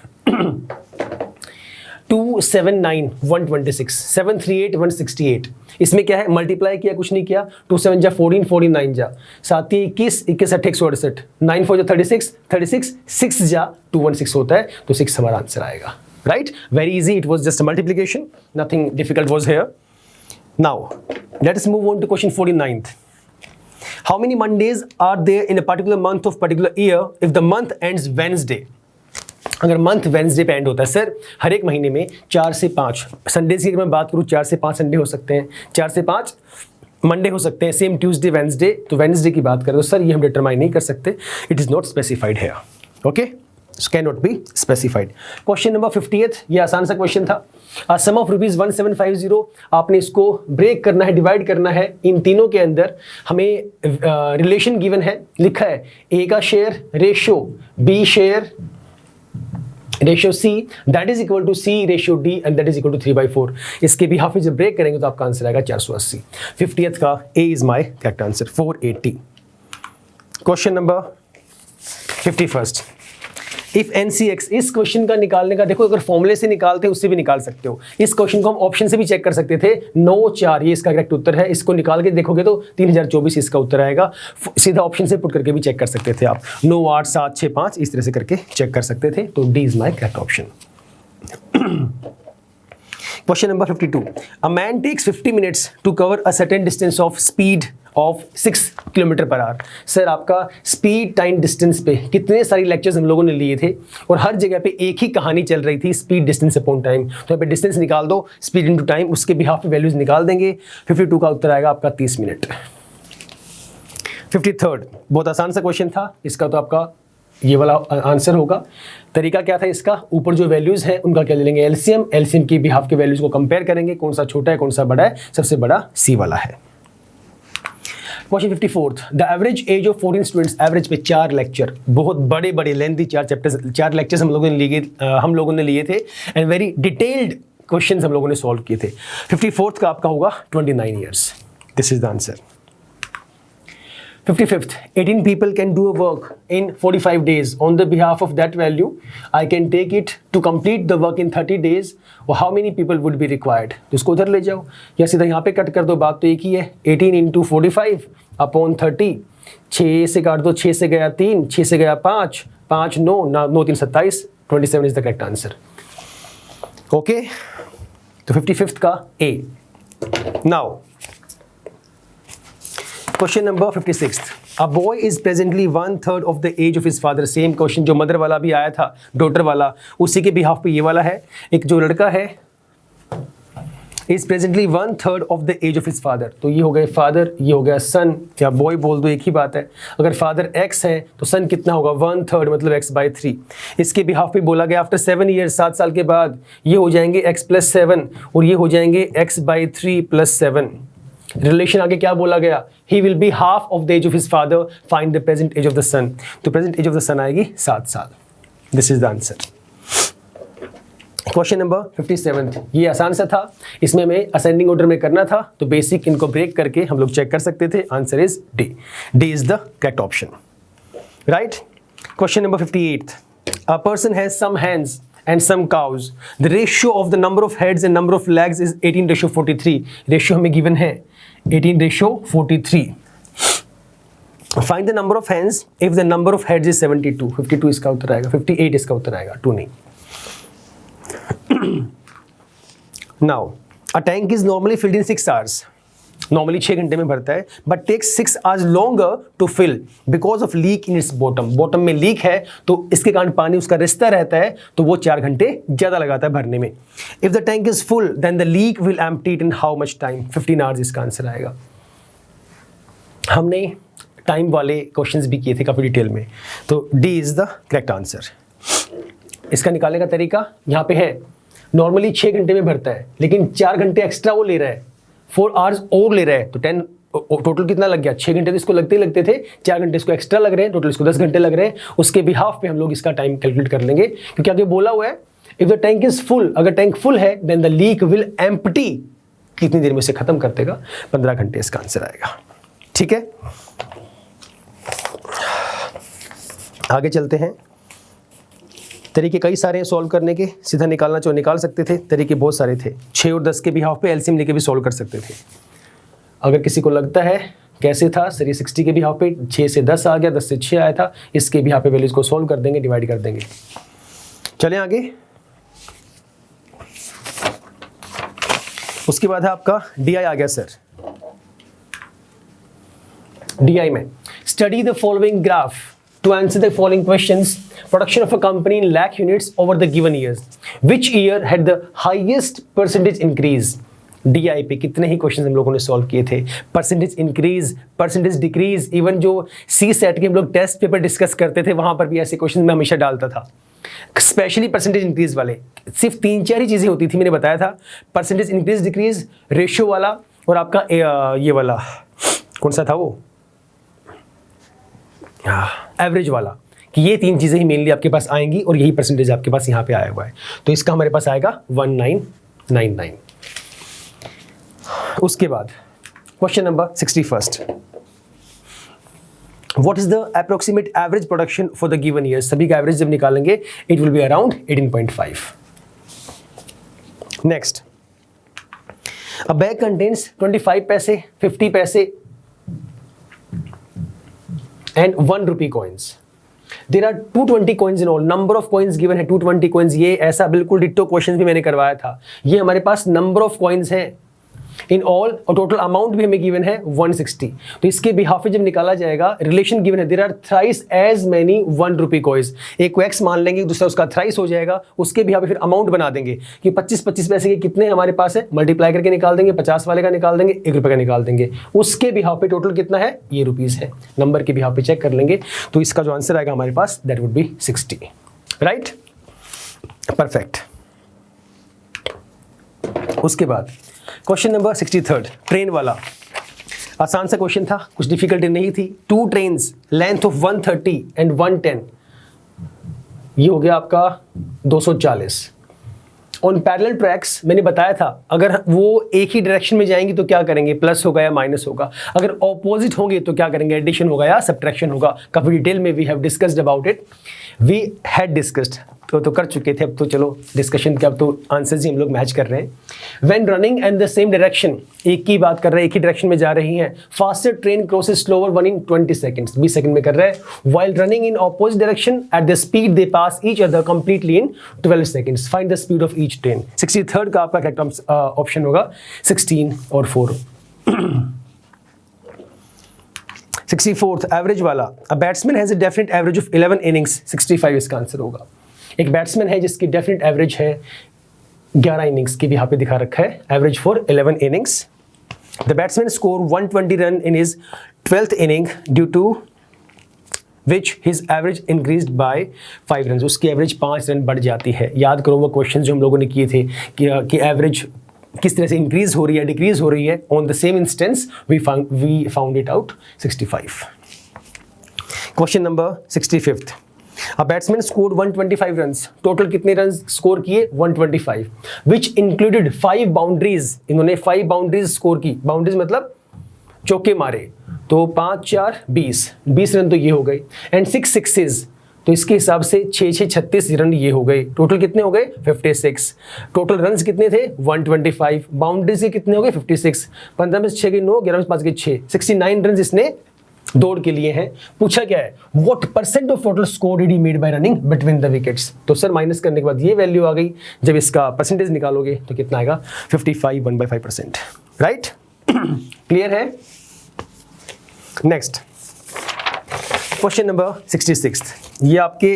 279 126 738 168। इसमें क्या है, मल्टीप्लाई किया, कुछ नहीं किया। 2 7 जा 14, 14 9 जा 7 21, 21 8 168, 9 4 जा 36, 36 6 जा 216 होता है, तो 6 हमारा आंसर आएगा। Right, very easy, it was just multiplication, nothing difficult was here. Now let us move on to question 49th। How many Mondays are there in a particular month of particular year if the month ends Wednesday? अगर month Wednesday पे and होता है sir, हर एक महीने में 4 से 5 Sundays की अगर मैं बात करूँ, 4 से 5 संडे हो सकते हैं, 4 से 5 मंडे हो सकते हैं, सेम ट्यूसडे वेंसडे। तो वेंसडे की बात करें तो सर ये हम डिटरमाइन नहीं कर सकते, इट इज़ नॉट स्पेसिफाइड है। Okay, can not be specified. Question number 50th, ये आसान सा क्वेश्चन था। सम ऑफ ₹1750, आपने इसको ब्रेक करना है, डिवाइड करना है। इन तीनों के अंदर हमें रिलेशन गिवन है, लिखा है ए का share ratio B share ratio C, that is equal to C ratio D and that is equal to 3/4। इसके भी हाफ जब ब्रेक करेंगे तो आपका आंसर आएगा 480। 50th का A is my correct answer. 480। Question number 51st। If NCX, इस question का निकालने का देखो, अगर फॉर्मूले से निकालते हैं उससे भी निकाल सकते हो। इस क्वेश्चन को हम ऑप्शन से भी चेक कर सकते थे। 9 4 ये इसका करेक्ट उत्तर है। इसको निकाल के देखोगे तो 3024 इसका उत्तर आएगा। सीधा ऑप्शन से पुट करके भी चेक कर सकते थे आप। 9 8 7 6 5 इस तरह से करके चेक कर सकते थे। तो D is my correct option. Question number 52। A man takes 50 minutes to cover a certain distance of speed of 6 km/h। Sir आपका स्पीड टाइम डिस्टेंस पे कितने सारी लेक्चर्स हम लोगों ने लिए थे और हर जगह पे एक ही कहानी चल रही थी, स्पीड डिस्टेंस अपॉन टाइम। तो यहाँ पे डिस्टेंस निकाल दो, स्पीड इनटू टाइम, उसके भी हाफ वैल्यूज निकाल देंगे। 52 का उत्तर आएगा आपका 30 मिनट। 53rd, बहुत आसान सा क्वेश्चन था, इसका तो आपका ये वाला आंसर होगा। तरीका क्या था इसका, ऊपर जो वैल्यूज हैं उनका क्या ले लेंगे एलसीएम, एलसीएम की भी हाफ के वैल्यूज को कंपेयर करेंगे, कौन सा छोटा है कौन सा बड़ा है, सबसे बड़ा सी वाला है। Question 54th, the average age of 14 students, average पे 4 लेक्चर, बहुत बड़े बड़े लेंथी 4 लेक्चर्स हम लोगों ने लिए थे एंड वेरी डिटेल्ड क्वेश्चंस हम लोगों ने सॉल्व किए थे। 54th का आपका होगा 29 years. This is the answer. 55th, 18 people can do a work in 45 days. On the behalf of that value, I can take it to complete the work in 30 days. Or how many people would be required? तो इसको उधर ले जाओ या सीधा यहाँ पे cut कर दो, बात तो एक ही है। 18 into 45 upon 30, 6 से काट दो, 6 से गया 3, 6 से गया 5, 5 9, 9 3 27, 27 is the correct answer. Okay? तो 55th का A. Now, question number 56th, a boy is presently 1/3 of the age of his father. Same question जो मदर वाला भी आया था, डॉटर वाला, उसी के बिहाफ पे ये वाला है। एक जो लड़का है is presently 1/3 of the age of his father, तो ये हो गया फादर, ये हो गया सन, या बॉय बोल दो एक ही बात है। अगर फादर x है तो सन कितना होगा 1/3 मतलब x/3। इसके बिहाफ पे बोला गया आफ्टर 7 ईयर्स, 7 साल के बाद ये हो जाएंगे x+7 और ये हो जाएंगे x/3+7। रिलेशन आगे क्या बोला गया, he will be half of the age of his father, find the present age of the son. तो present age of the son आएगी 7 साल। This is the answer. Question number 57, ये आसान सा था, इसमें हमें असेंडिंग ऑर्डर में करना था, तो बेसिक इनको ब्रेक करके हम लोग चेक कर सकते थे। Answer is D. D is the correct option, right. Question number 58, a person has some hands and some cows. The ratio of the number of heads and number of legs is 18:43. Ratio हमें given है 18:43. Find the number of hands if the number of heads is 72. 52 इसका उत्तर आएगा, 58 इसका उत्तर आएगा, 2 नहीं। Now, a tank is normally filled in 6 hours. Normally 6 घंटे में भरता है, but takes 6 hours longer to fill because of leak in its bottom. Bottom में लीक है तो इसके कारण पानी उसका रिश्ता रहता है, तो वो 4 घंटे ज़्यादा लगाता है भरने में। If the tank is full then the leak will empty it in how much time? 15 hours इसका आंसर आएगा। हमने टाइम वाले क्वेश्चंस भी किए थे काफ़ी डिटेल में, तो D is the correct answer. इसका निकालने का तरीका यहाँ पे है, नॉर्मली 6 घंटे में भरता है, लेकिन 4 घंटे एक्स्ट्रा वो ले रहा है, 4 आवर्स और ले रहा है, तो 10 टोटल कितना लग गया? 6 घंटे तो इसको लगते ही लगते थे, 4 घंटे इसको एक्स्ट्रा लग रहे हैं, टोटल इसको 10 घंटे लग रहे हैं। उसके बिहाफ पे हम लोग इसका टाइम कैलकुलेट कर लेंगे, क्योंकि आगे बोला हुआ है if the tank is full, अगर टैंक फुल है then the leak will empty, कितनी देर में इसे खत्म कर देगा? 15 घंटे इसका आंसर आएगा। ठीक है, आगे चलते हैं। तरीके कई सारे हैं सॉल्व करने के, सीधा निकालना चाहो निकाल सकते थे, तरीके बहुत सारे थे। 6 और 10 के बिहाफ पे एलसीएम लेके भी सॉल्व कर सकते थे। अगर किसी को लगता है कैसे था, 360 के बिहाफ पे 6 से 10 आ गया, 10 से 6 आया था, इसके बिहाफ पे वैल्यूज को सॉल्व कर देंगे, डिवाइड कर देंगे। चलें आगे। उसके बाद है आपका डीआई आ गया सर। डीआई में study the following graph to answer the following questions. Production of a company in lakh units over the given years. Which year had the highest percentage increase? DI पे कितने ही questions हम लोगों ने solve किए थे। Percentage increase, percentage decrease, even जो सी set के हम लोग टेस्ट पेपर डिस्कस करते थे वहां पर भी ऐसे क्वेश्चन मैं हमेशा डालता था, स्पेशली परसेंटेज इंक्रीज वाले। सिर्फ 3-4 ही चीज़ें होती थी, मैंने बताया था, परसेंटेज इंक्रीज डिक्रीज, रेशियो वाला, और आपका ये वाला कौन सा था वो, एवरेज वाला, कि ये 3 चीज़ें ही मेनली आपके पास आएंगी और यही परसेंटेज आपके पास यहाँ पे आया हुआ है। तो इसका हमारे पास आएगा 1999। उसके बाद question number 61, what is the approximate average production for the given year? सभी का एवरेज जब निकालेंगे it will be around 18.5। Next, a bag contains 25 पैसे, 50 पैसे and 1 rupee coins. There are 220 coins in all. Number of coins given है 220 coins। ये ऐसा बिल्कुल डिट्टो क्वेश्चन भी मैंने करवाया था। ये हमारे पास नंबर ऑफ कॉइन्स है इन ऑल, और टोटल अमाउंट भी हमें गिवन है 160। तो इसके बिहाफ जब निकाला जाएगा, रिलेशन गिवन है there are thrice as many 1 rupee coins. एक को x मान लेंगे, दूसरा उसका थ्राइस हो जाएगा, उसके बिहाफ फिर अमाउंट बना देंगे कि 25-25 पैसे के कितने हमारे पास है, मल्टीप्लाई करके निकाल देंगे, 50 वाले का निकाल देंगे, 1 रुपये का निकाल देंगे। उसके बिहाफ पे टोटल कितना है, ये रुपीज़ है, नंबर के बिहाफ पे चेक कर लेंगे। तो इसका जो आंसर आएगा हमारे पास that would be 60। Right, perfect. उसके बाद क्वेश्चन नंबर 63, ट्रेन वाला। आसान सा क्वेश्चन था, कुछ डिफिकल्टी नहीं थी। 2 ट्रेन्स लेंथ ऑफ 130 एंड 110, ये हो गया आपका 240। ऑन पैरेलल ट्रैक्स मैंने बताया था अगर वो एक ही डायरेक्शन में जाएंगी तो क्या करेंगे, प्लस होगा या माइनस होगा। अगर ऑपोजिट होंगे तो क्या करेंगे, एडिशन होगा या सब्ट्रैक्शन होगा। काफी डिटेल में we have discussed about it, we had discussed, तो कर चुके थे। अब तो चलो डिस्कशन के अब तो आंसर्स ही हम लोग मैच कर रहे हैं। When running in the same direction, एक की बात कर रहे हैं, एक ही डायरेक्शन में जा रही हैं। Faster train crosses slower one in 20 seconds, 20 second में कर रहे हैं। While running in opposite direction at the speed they pass each other completely in 12 seconds. Find the speed of each train. 63rd का आपका करेक्ट ऑप्शन होगा 16 और 4। 64th average वाला, a batsman has a definite average of 11 innings, 65 इसका answer होगा। एक batsman है जिसकी डेफिनेट एवरेज है 11 इनिंग्स की, भी यहाँ पे दिखा रखा है, average for 11 innings. The batsman score 120 run in his 12th inning due to which his average increased by 5 run, उसकी एवरेज 5 रन बढ़ जाती है। याद करो वो क्वेश्चन जो हम लोगों ने किए थे कि एवरेज किस तरह से इंक्रीज हो रही है, डिक्रीज हो रही है। On the same instance we found it out 65। Question number 65th, a batsman scored 125 runs, total कितने रन स्कोर किए, 125, विच इंक्लूडेड 5 बाउंड्रीज, इन्होंने 5 बाउंड्रीज स्कोर की। बाउंड्रीज मतलब चौके मारे, तो 5 4 20 रन तो ये हो गए, एंड 6 सिक्सेज, तो इसके हिसाब से 6 36 रन ये हो गए। टोटल कितने हो गए, 56। टोटल रन्स कितने थे, 125, बाउंड्रीज के कितने हो गए, 56, 15 में 6 के 9, 11 में 5 के 6, 69 रन इसने दौड़ के लिए हैं। पूछा क्या है, what percent of total score did he made by running between the wickets. तो सर माइनस करने के बाद ये वैल्यू आ गई, जब इसका परसेंटेज निकालोगे तो कितना आएगा, 55, 1/5%, राइट। क्लियर है। नेक्स्ट क्वेश्चन नंबर 66, ये आपके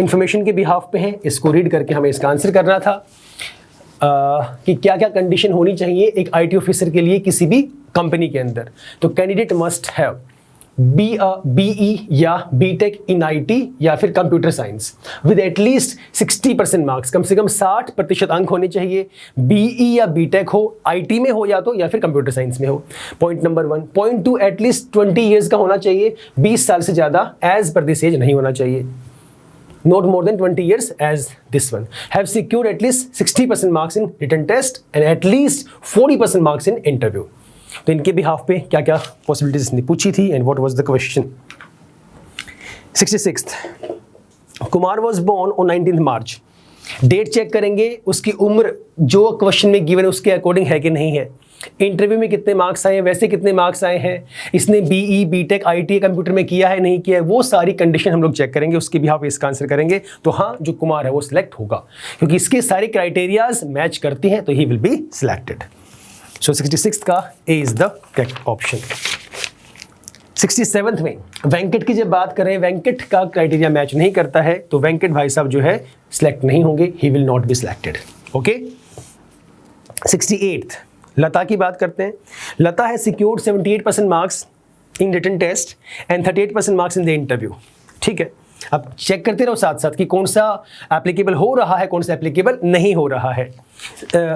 इंफॉर्मेशन के बिहाफ पे है, इसको रीड करके हमें इसका आंसर करना था कि क्या क्या कंडीशन होनी चाहिए एक आईटी ऑफिसर के लिए किसी भी कंपनी के अंदर। तो कैंडिडेट मस्ट हैव बीई या बीटेक इन आईटी या फिर computer science with at least 60% marks, कम से कम 60% अंक होने चाहिए। बीई या बीटेक हो, आईटी में हो या फिर कंप्यूटर साइंस में हो। Point number 1। Point 2, at least 20 years का होना चाहिए, 20 साल से ज्यादा एज पर दिस एज नहीं होना चाहिए, not more than 20 years as this one. Have secured at least 60% marks in written test and at least 40% marks in interview. तो इनके बिहाफ पे क्या क्या पॉसिबिलिटीज ने पूछी थी and what was the question. 66th, Kumar was born on 19th March. Date check करेंगे, उसकी उम्र जो क्वेश्चन में गिवन है उसके अकॉर्डिंग है कि नहीं है। इंटरव्यू में कितने मार्क्स आए हैं, वैसे कितने मार्क्स आए हैं, इसने बीई बीटेक आईटी कंप्यूटर में किया है नहीं किया है, वो सारी कंडीशन हम लोग चेक करेंगे, उसके बिहाफ पे इसका आंसर करेंगे। तो हाँ, जो कुमार है वो सिलेक्ट होगा क्योंकि इसके सारे क्राइटेरियाज मैच करती हैं, तो he will be selected. So 66th का A is the correct option. 67th में वेंकट की जब बात करें, वेंकट का क्राइटेरिया मैच नहीं करता है, तो वेंकट भाई साहब जो है सिलेक्ट नहीं होंगे, he will not be selected. Okay. 68th, Lata की बात करते हैं। लता है secured 78% marks in written test and 38% marks in the interview. ठीक है, अब चेक करते रहो साथ साथ कि कौन सा एप्लीकेबल हो रहा है, कौन सा एप्लीकेबल नहीं हो रहा है।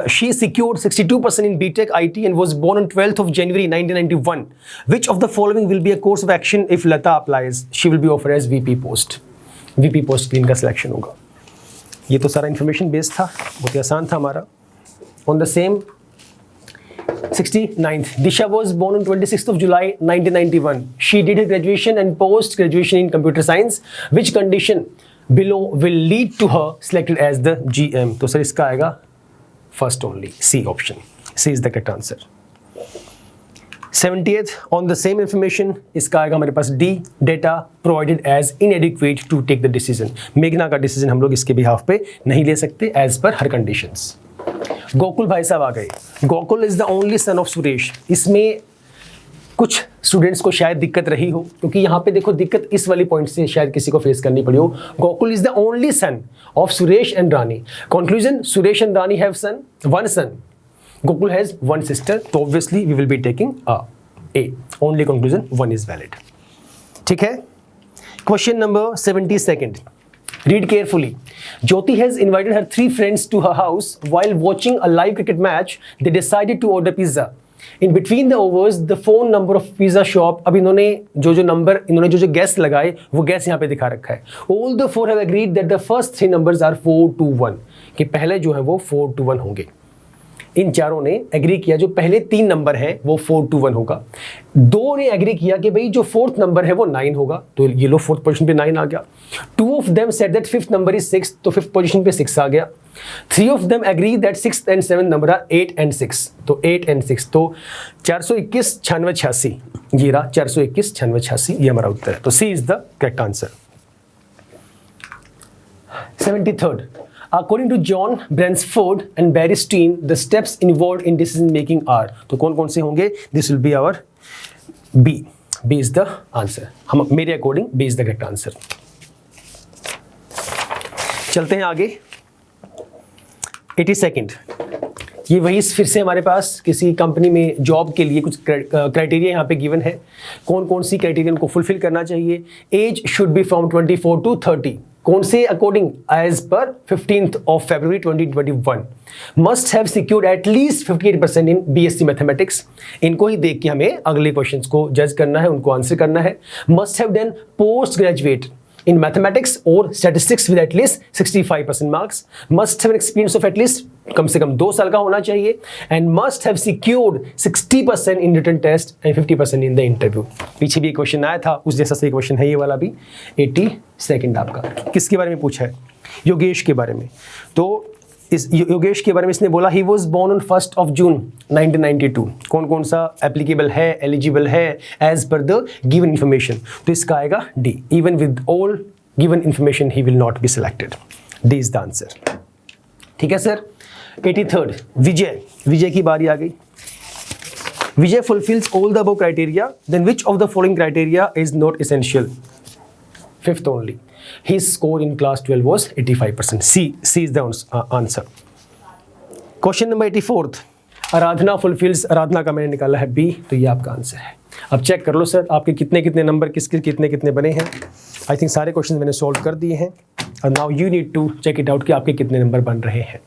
She secured 62% in BTech IT and was born on 12th of January 1991. Which of the following will be a course of action if Lata applies? She will be offered as VP post. VP post की इनका selection होगा। ये तो सारा information based था, बहुत ही आसान था हमारा। On the same 69th, Disha was born on 26th of July 1991. She did her graduation and post-graduation in computer science. Which condition below will lead to her selected as the GM? तो sir इसका आएगा first only, C option. C is the correct answer. 70th, on the same information, इसका आएगा हमारे पास D, data provided as inadequate to take the decision. मेघना का decision हम लोग इसके बिहाफ पे नहीं ले सकते as per her conditions. Gokul भाई साहब आ गए। Gokul is the only son of Suresh. इसमें कुछ स्टूडेंट्स को शायद दिक्कत रही हो, क्योंकि यहाँ पे देखो दिक्कत इस वाली पॉइंट से शायद किसी को फेस करनी पड़ी हो। Gokul is the only son of Suresh and Rani. Conclusion, Suresh and Rani have son, one son, Gokul has one sister, तो obviously we will be taking A. Only conclusion one is valid. ठीक है। Question number 72nd, read carefully. Jyoti has invited her 3 friends to her house. While watching a live cricket match, they decided to order pizza. In between the overs the phone number of pizza shop. अब इन्होंने जो gas लगाए वो gas यहाँ पे दिखा रखा है। All the four have agreed that the first three numbers are 4 to 1, कि पहले जो है वो 4 to 1 होंगे। इन चारों ने एग्री किया जो पहले 3 नंबर हैं वो 4 to 1 होगा। 2 ने एग्री किया कि भाई जो फोर्थ नंबर है वो 9 होगा, तो ये लो फोर्थ पोजीशन पे 9 आ गया। 2 of them said that fifth number is 6, तो फिफ्थ पोजीशन पे 6 आ गया। 3 of them agree that 6th and 7th number are 8 and 6, तो 8 and 6, तो 421 96 86 ये रहा 421 96 86, ये हमारा उत्तर है। तो C is the correct answer. 73rd, according to John Bransford and Barry Steen, the steps involved in decision making are, तो कौन कौन से होंगे? This will be our B. B is the answer. हम मेरे according B is the correct answer. चलते हैं आगे। 82nd, ये वही फिर से हमारे पास किसी कंपनी में जॉब के लिए कुछ क्राइटेरिया यहाँ पे गिवन है। कौन कौन सी क्राइटेरिया को फुलफिल करना चाहिए? Age should be from 24 to 30, कौन से according? As per 15th of February 2021। Must have secured at least 58% in BSc mathematics. इनको ही देख के हमें अगले क्वेश्चंस को जज करना है, उनको आंसर करना है। Must have done post graduate in mathematics or statistics with at least 65% marks, must have an experience of at least कम से कम 2 साल का होना चाहिए, and must have secured 60% in written test and 50% in the interview। पीछे भी एक question आया था, उस जैसा सही क्वेश्चन है ये वाला भी। 82nd आपका किसके बारे में पूछा है? योगेश के बारे में। तो इस योगेश के बारे में इसने बोला he was born on 1st of June 1992। कौन कौन सा एप्लीकेबल है, एलिजिबल है as per the given information? तो इसका आएगा D. Even with all given information he will not be selected. D is the answer. ठीक है सर। 83rd, विजय की बारी आ गई। Vijay fulfils all the above criteria, then which of the following criteria is not essential? 5th only. His score in class 12 was 85%. C is the answer. Question number 84th. Aradhana fulfils, आराधना का मैंने निकाला है B, तो ये आपका answer है। अब check कर लो सर आपके कितने कितने नंबर किसके कितने बने हैं। आई थिंक सारे क्वेश्चन मैंने सॉल्व कर दिए हैं, और now you need to check it out कि आपके कितने नंबर बन रहे हैं।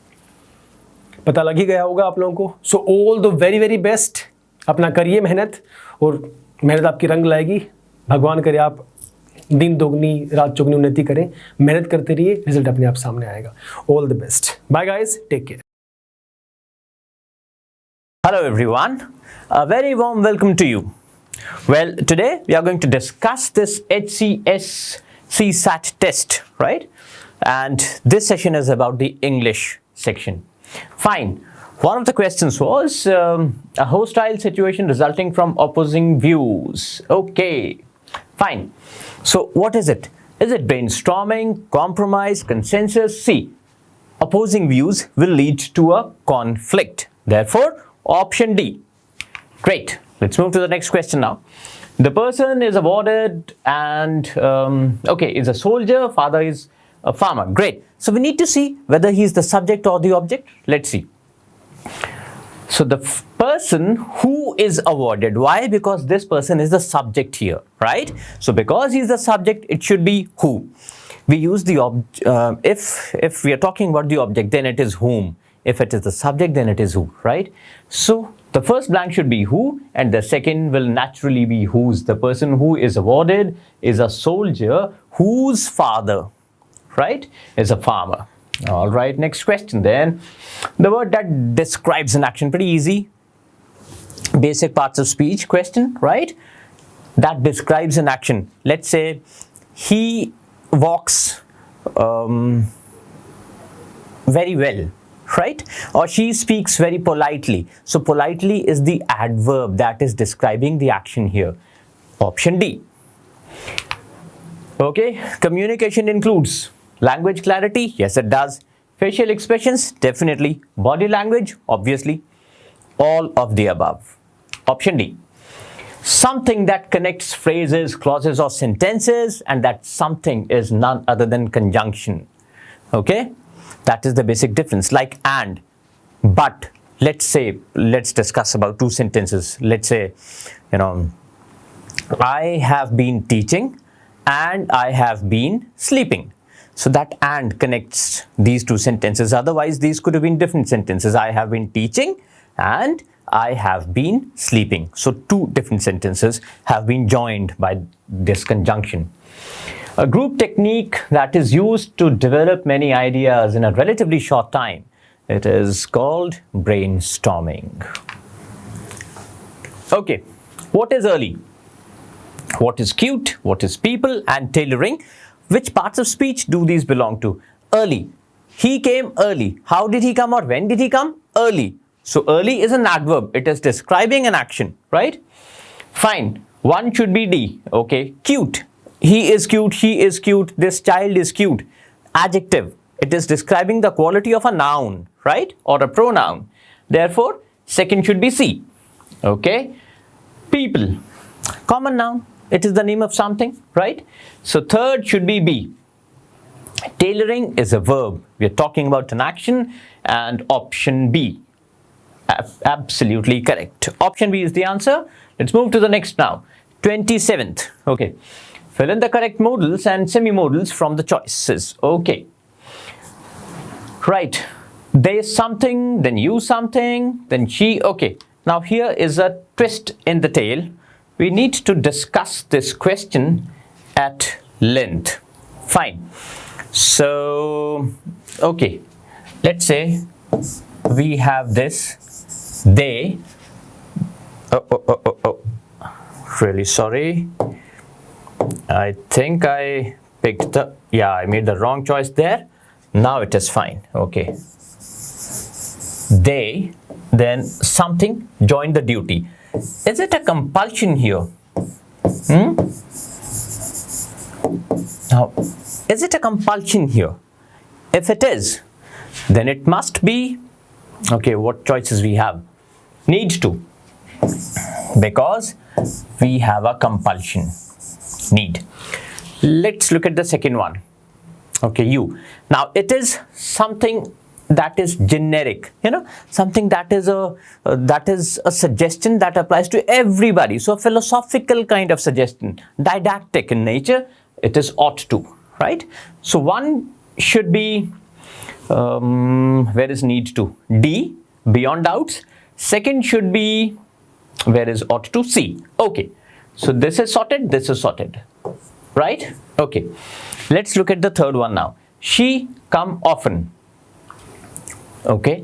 पता लग ही गया होगा आप लोगों को। So all the very very best. अपना करिए मेहनत, और मेहनत आपकी रंग लाएगी। भगवान करे आप दिन दोगुनी रात चौगुनी उन्नति करें, मेहनत करते रहिए, रिजल्ट अपने आप सामने आएगा। All the best. Bye guys, take care. Hello everyone, a very warm welcome to you. Well, today we are going to discuss this HCS CSAT test, right? And this session is about the English section. Fine. One of the questions was a hostile situation resulting from opposing views. Okay, fine. So what is it? Is it brainstorming, compromise, consensus? C. Opposing views will lead to a conflict. Therefore, option D. Great. Let's move to the next question now. The person is awarded and, is a soldier, father is a farmer. Great. So we need to see whether he is the subject or the object. Let's see. So the person who is awarded, why? Because this person is the subject here, right? So because he is the subject, it should be who. We use the if we are talking about the object, then it is whom. If it is the subject, then it is who, right? So the first blank should be who, and the second will naturally be whose. The person who is awarded is a soldier whose father, right, is a farmer. All right, next question then. The word that describes an action, pretty easy. Basic parts of speech question, right? That describes an action. Let's say he walks very well, right? Or she speaks very politely. So politely is the adverb that is describing the action here. Option D. Okay, communication includes language clarity, yes it does. Facial expressions, definitely. Body language, obviously. All of the above. Option D. Something that connects phrases, clauses or sentences, and that something is none other than conjunction. Okay, that is the basic difference. Like and, but. Let's discuss about 2 sentences. Let's say, I have been teaching and I have been sleeping. So that and connects these 2 sentences. Otherwise, these could have been different sentences. I have been teaching and I have been sleeping. So two different sentences have been joined by this conjunction. A group technique that is used to develop many ideas in a relatively short time. It is called brainstorming. Okay, what is early? What is cute? What is people and tailoring? Which parts of speech do these belong to? Early. He came early. How did he come or when did he come? Early. So early is an adverb. It is describing an action, right? Fine. One should be D. Okay. Cute. He is cute. She is cute. This child is cute. Adjective. It is describing the quality of a noun, right? Or a pronoun. Therefore, second should be C. Okay. People. Common noun. It is the name of something, right? So third should be B. Tailoring is a verb. We are talking about an action, and option B. Absolutely correct. Option B is the answer. Let's move to the next now. 27th. Okay. Fill in the correct modals and semi-modals from the choices. Okay. Right. There's something, then you something, then she. Okay. Now here is a twist in the tale. We need to discuss this question at length. Fine. So, okay. Let's say we have this. They. Oh. Really sorry. I think I picked the. Yeah, I made the wrong choice there. Now it is fine. Okay. They, then something, join the duty. Is it a compulsion here? Now, is it a compulsion here? If it is, then it must be, okay, what choices we have? Needs to, because we have a compulsion, need. Let's look at the second one. Okay, you. Now, it is something that is generic, something that is a suggestion that applies to everybody. So a philosophical kind of suggestion, didactic in nature. It is ought to, right? So one should be, where is need to? D, beyond doubts. Second should be, where is ought to? C. Okay, so this is sorted, this is sorted, right? Okay, let's look at the third one now. She come often. Okay,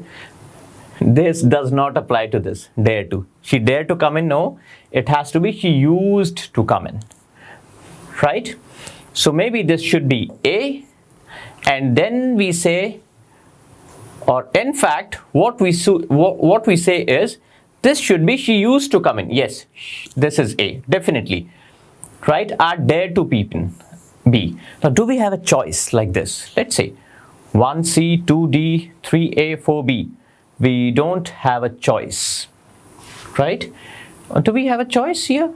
this does not apply to this. Dare to. She dare to come in? No, it has to be she used to come in, right? So maybe this should be A, and then we say, or in fact, what we say is this should be she used to come in. Yes, this is A, definitely, right? Are dare to people B. Now, do we have a choice like this? Let's say 1C, 2D, 3A, 4B. We don't have a choice, right? Do we have a choice here?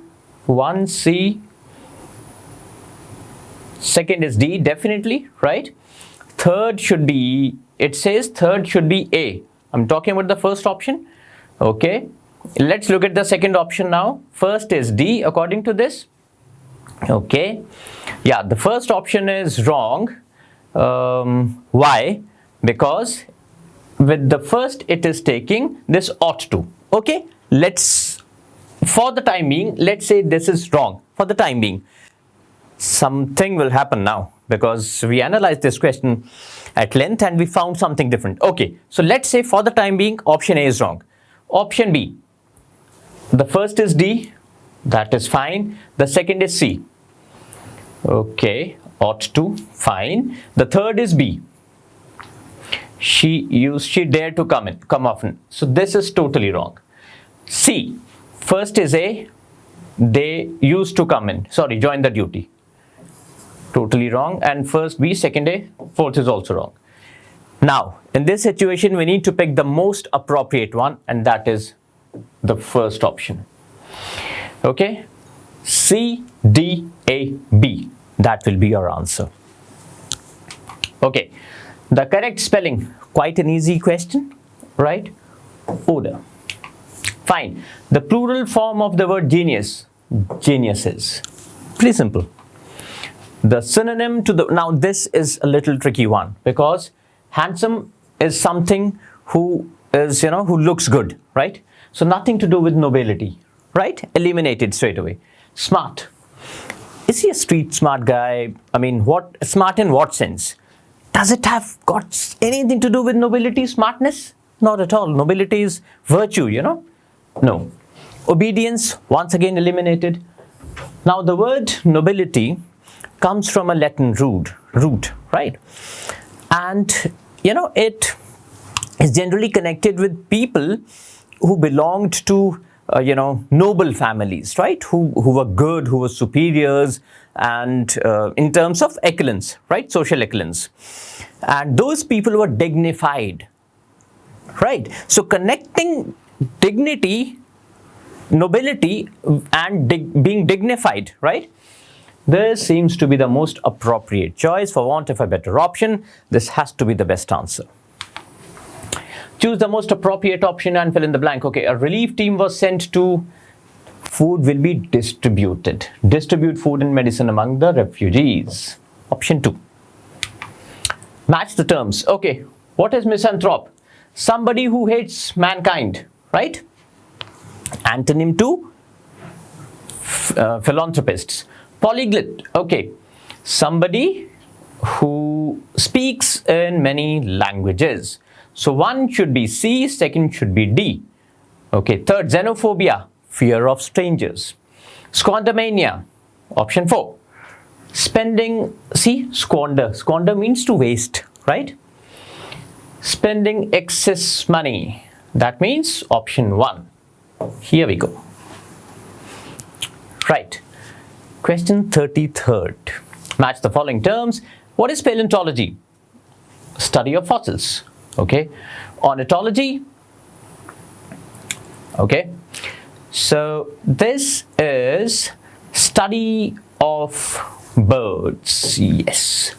1C, second is D, definitely, right? Third should be, it says third should be A. I'm talking about the first option. Okay, let's look at the second option now. First is D according to this. Okay, yeah, the first option is wrong. Why? Because with the first it is taking this ought to. Okay, let's, for the time being, let's say this is wrong for the time being. Something will happen now because we analyzed this question at length and we found something different. Okay, so let's say for the time being option A is wrong. Option B, the first is D, that is fine. The second is C. Okay, ought to, fine. The third is B. She dared to come often. So this is totally wrong. C, first is A, they used to come in. Sorry, join the duty. Totally wrong. And first B, second A, fourth is also wrong. Now, in this situation, we need to pick the most appropriate one, and that is the first option. Okay, C, D, A, B. That will be your answer. Okay, the correct spelling, quite an easy question, right? Odor. Fine. The plural form of the word genius, geniuses. Pretty simple. The synonym to the, now this is a little tricky one because handsome is something who is, who looks good, right? So nothing to do with nobility, right? Eliminated straight away. Smart. Is he a street smart guy? I mean, what smart in what sense? Does it have got anything to do with nobility, smartness? Not at all. Nobility is virtue, No. Obedience, once again eliminated. Now the word nobility comes from a Latin root, right? And, it is generally connected with people who belonged to noble families, right? Who were good, who were superiors, and in terms of excellence, right? Social excellence. And those people were dignified, right? So connecting dignity, nobility, and being dignified, right? This seems to be the most appropriate choice. For want of a better option, this has to be the best answer. Choose the most appropriate option and fill in the blank. Okay, a relief team was sent to. Food will be distributed. Distribute food and medicine among the refugees. Option 2. Match the terms. Okay, what is misanthrope? Somebody who hates mankind, right? Antonym to philanthropists. Polyglot. Okay, somebody who speaks in many languages. So one should be C, second should be D. Okay, third, xenophobia, fear of strangers. Squandermania, option 4. Spending, see, squander. Squander means to waste, right? Spending excess money, that means option 1. Here we go. Right. Question 33rd. Match the following terms. What is paleontology? Study of fossils. Okay, ornithology. Okay, so this is study of birds. Yes.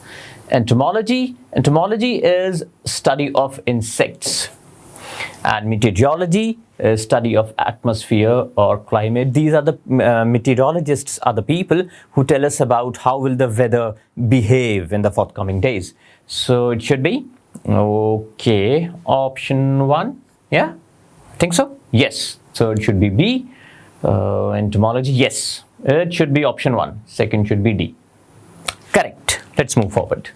Entomology is study of insects, and meteorology is study of atmosphere or climate. These are the meteorologists are the people who tell us about how will the weather behave in the forthcoming days. So it should be okay, option 1. Yeah, think so? Yes. So it should be B. Entomology, yes, it should be option 1. Second should be D. Correct. Let's move forward.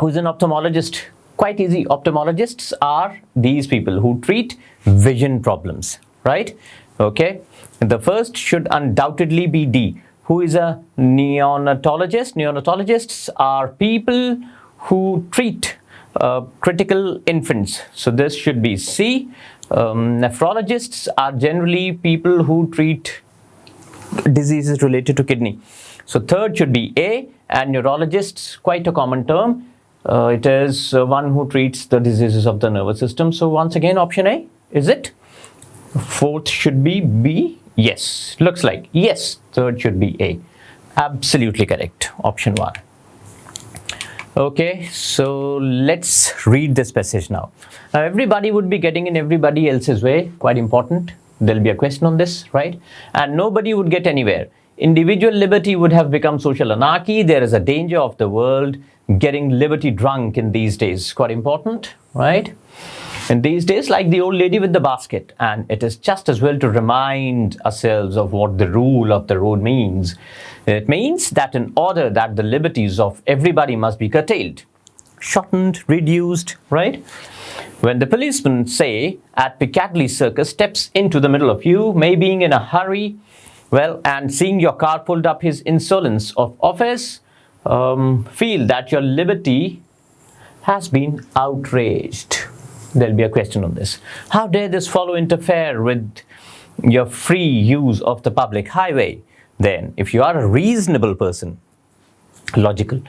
Who's an ophthalmologist? Quite easy. Ophthalmologists are these people who treat vision problems, right? Okay, the first should undoubtedly be D. Who is a neonatologist? Neonatologists are people who treat critical infants. So this should be C. Nephrologists are generally people who treat diseases related to kidney. So third should be A. And neurologists, quite a common term. It is one who treats the diseases of the nervous system. So once again, option A, is it? Fourth should be B. Yes, looks like. Yes, third should be A. Absolutely correct. Option 1. Okay, so let's read this passage now. Now, everybody would be getting in everybody else's way. Quite important. There'll be a question on this, right? And nobody would get anywhere. Individual liberty would have become social anarchy. There is a danger of the world getting liberty drunk in these days. Quite important, right? In these days, like the old lady with the basket. And it is just as well to remind ourselves of what the rule of the road means. It means that in order that the liberties of everybody must be curtailed, shortened, reduced, right? When the policeman, say, at Piccadilly Circus steps into the middle of you, may being in a hurry, well, and seeing your car pulled up his insolence of office, feel that your liberty has been outraged. There'll be a question on this. How dare this fellow interfere with your free use of the public highway? Then, if you are a reasonable person, logical,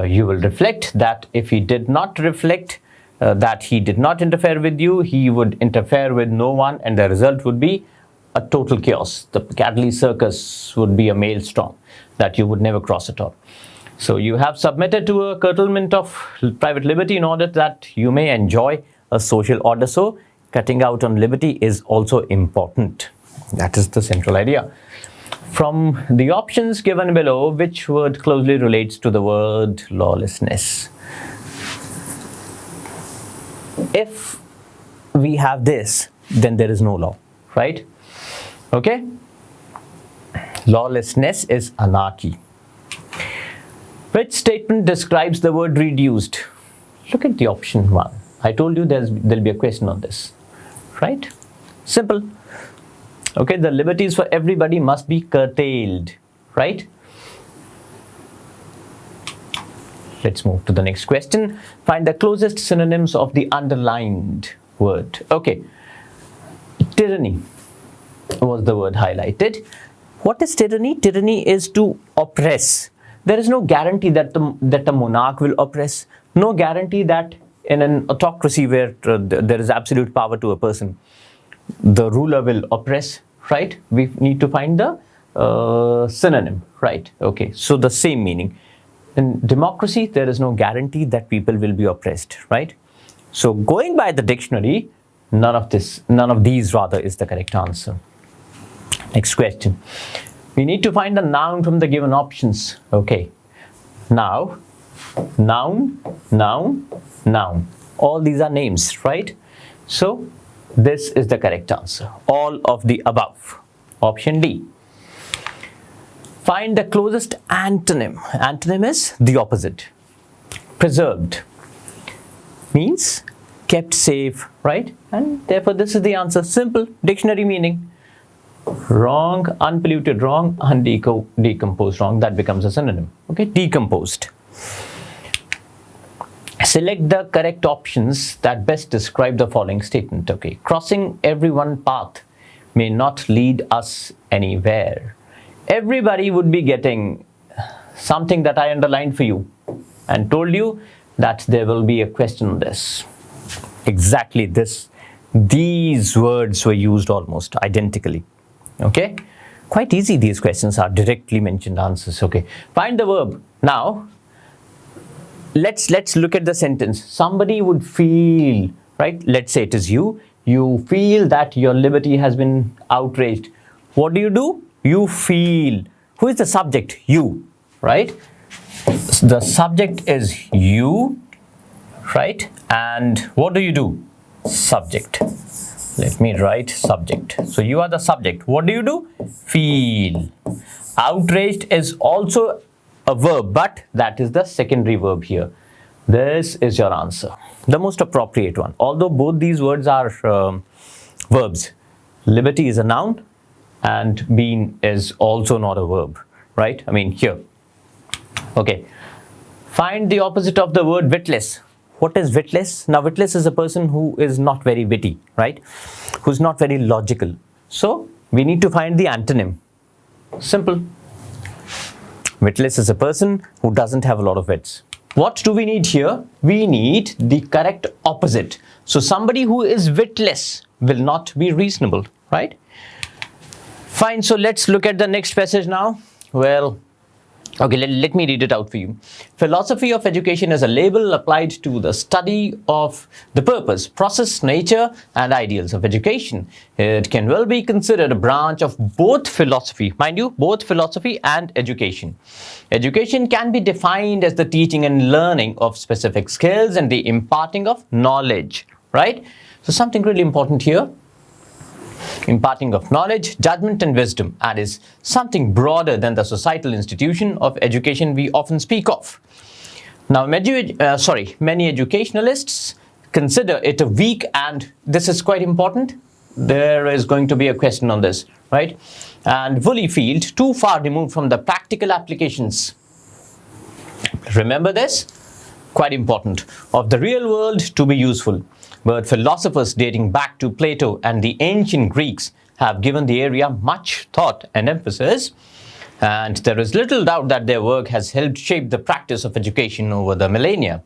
you will reflect that if he did not reflect that he did not interfere with you, he would interfere with no one, and the result would be a total chaos. The Piccadilly Circus would be a maelstrom that you would never cross at all. So you have submitted to a curtailment of private liberty in order that you may enjoy a social order. So cutting out on liberty is also important. That is the central idea. From the options given below, which word closely relates to the word lawlessness? If we have this, then there is no law, right? Okay? Lawlessness is anarchy. Which statement describes the word reduced? Look at the option 1. I told you there'll be a question on this, right? Simple. Okay, the liberties for everybody must be curtailed, right? Let's move to the next question. Find the closest synonyms of the underlined word. Okay, tyranny was the word highlighted. What is tyranny? Tyranny is to oppress. There is no guarantee that a monarch will oppress. No guarantee that in an autocracy where there is absolute power to a person, the ruler will oppress, right? We need to find the synonym, right? Okay, so the same meaning. In democracy, there is no guarantee that people will be oppressed, right? So going by the dictionary, none of these rather is the correct answer. Next question. We need to find a noun from the given options. Okay. Now, noun, noun, noun. All these are names, right? So this is the correct answer. All of the above. Option D. Find the closest antonym. Antonym is the opposite. Preserved means kept safe, right? And therefore this is the answer. Simple dictionary meaning. Wrong, unpolluted wrong, undecomposed wrong. That becomes a synonym. Okay, decomposed. Select the correct options that best describe the following statement. Okay, crossing every one path may not lead us anywhere. Everybody would be getting something that I underlined for you and told you that there will be a question on this. Exactly this. These words were used almost identically. Okay, quite easy. These questions are directly mentioned answers. Okay, find the verb. Now let's look at the sentence. Somebody would feel, right? Let's say it is you feel that your liberty has been outraged. What do? You feel. Who is the subject? You, right? The subject is you, right? And what do? Subject. Let me write subject. So you are the subject. What do? Feel. Outraged is also a verb, but that is the secondary verb here. This is your answer, the most appropriate one. Although both these words are verbs. Liberty is a noun and being is also not a verb, right? I mean here. Okay. Find the opposite of the word witless. What is witless? Now witless is a person who is not very witty, right? Who's not very logical. So we need to find the antonym. Simple. Witless is a person who doesn't have a lot of wits. What do we need here? We need the correct opposite. So somebody who is witless will not be reasonable, right? Fine, so let's look at the next passage now. Well, okay, let me read it out for you. Philosophy of education is a label applied to the study of the purpose, process, nature, and ideals of education. It can well be considered a branch of both philosophy, mind you, both philosophy and education. Education can be defined as the teaching and learning of specific skills and the imparting of knowledge, right? So something really important here. Imparting of knowledge, judgment and wisdom, and is something broader than the societal institution of education we often speak of. Now, many educationalists consider it a weak, and this is quite important. There is going to be a question on this, right? And woolly field, too far removed from the practical applications. Remember this? Quite important. Of the real world to be useful. But philosophers dating back to Plato and the ancient Greeks have given the area much thought and emphasis, and there is little doubt that their work has helped shape the practice of education over the millennia.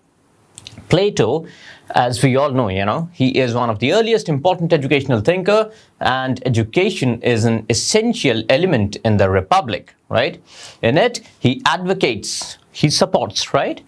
Plato, as we all know, he is one of the earliest important educational thinker, and education is an essential element in the Republic, right? In it, he advocates, he supports, right,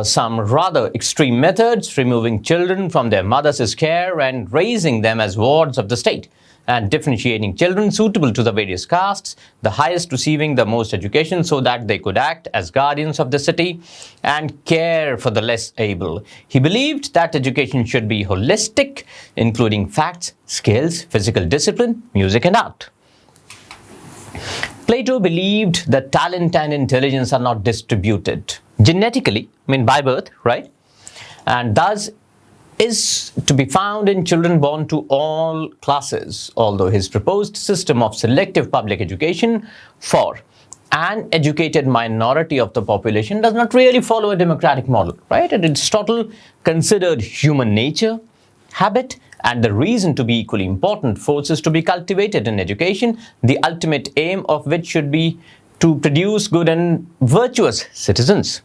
some rather extreme methods, removing children from their mothers' care and raising them as wards of the state. and differentiating children suitable to the various castes, the highest receiving the most education so that they could act as guardians of the city and care for the less able. He believed that education should be holistic, including facts, skills, physical discipline, music, and art. Plato believed that talent and intelligence are not distributed genetically, by birth, right? And thus is to be found in children born to all classes, although his proposed system of selective public education for an educated minority of the population does not really follow a democratic model, right? And Aristotle considered human nature, habit, and the reason to be equally important forces to be cultivated in education, the ultimate aim of which should be to produce good and virtuous citizens.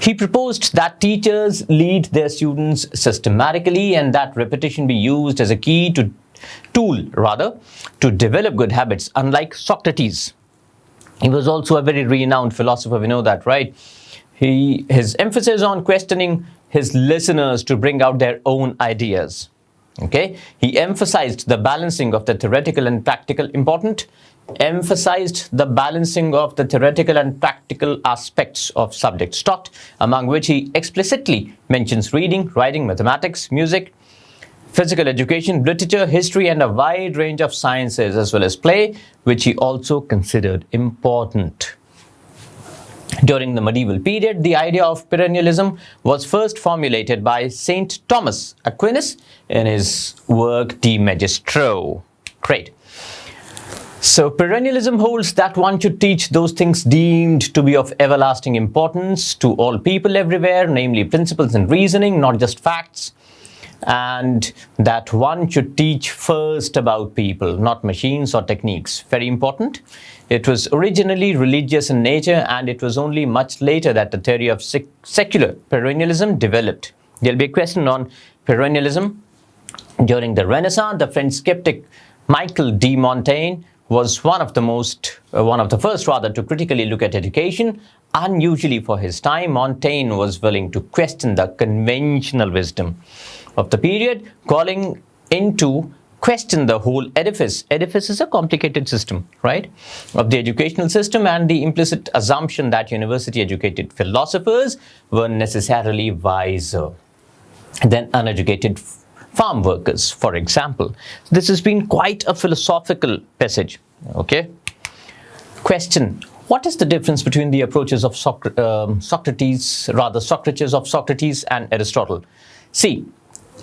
He proposed that teachers lead their students systematically and that repetition be used as a key tool to develop good habits, unlike Socrates. He was also a very renowned philosopher, we know that, right? His emphasis on questioning his listeners to bring out their own ideas. Okay? He emphasized the balancing of the theoretical and practical aspects of subjects taught, among which he explicitly mentions reading, writing, mathematics, music, physical education, literature, history, and a wide range of sciences, as well as play, which he also considered important. During the medieval period, the idea of perennialism was first formulated by St. Thomas Aquinas in his work De Magistro. Great. So perennialism holds that one should teach those things deemed to be of everlasting importance to all people everywhere, namely principles and reasoning, not just facts, and that one should teach first about people, not machines or techniques. Very important. It was originally religious in nature, and it was only much later that the theory of secular perennialism developed. There'll be a question on perennialism. During the Renaissance, the French skeptic Michel de Montaigne was one of the first to critically look at education. Unusually for his time, Montaigne was willing to question the conventional wisdom of the period, calling into question the whole edifice. Edifice is a complicated system, right, of the educational system, and the implicit assumption that university-educated philosophers were necessarily wiser than uneducated farm workers, for example. This has been quite a philosophical passage. Okay. Question: what is the difference between the approaches of Socrates and Aristotle? See,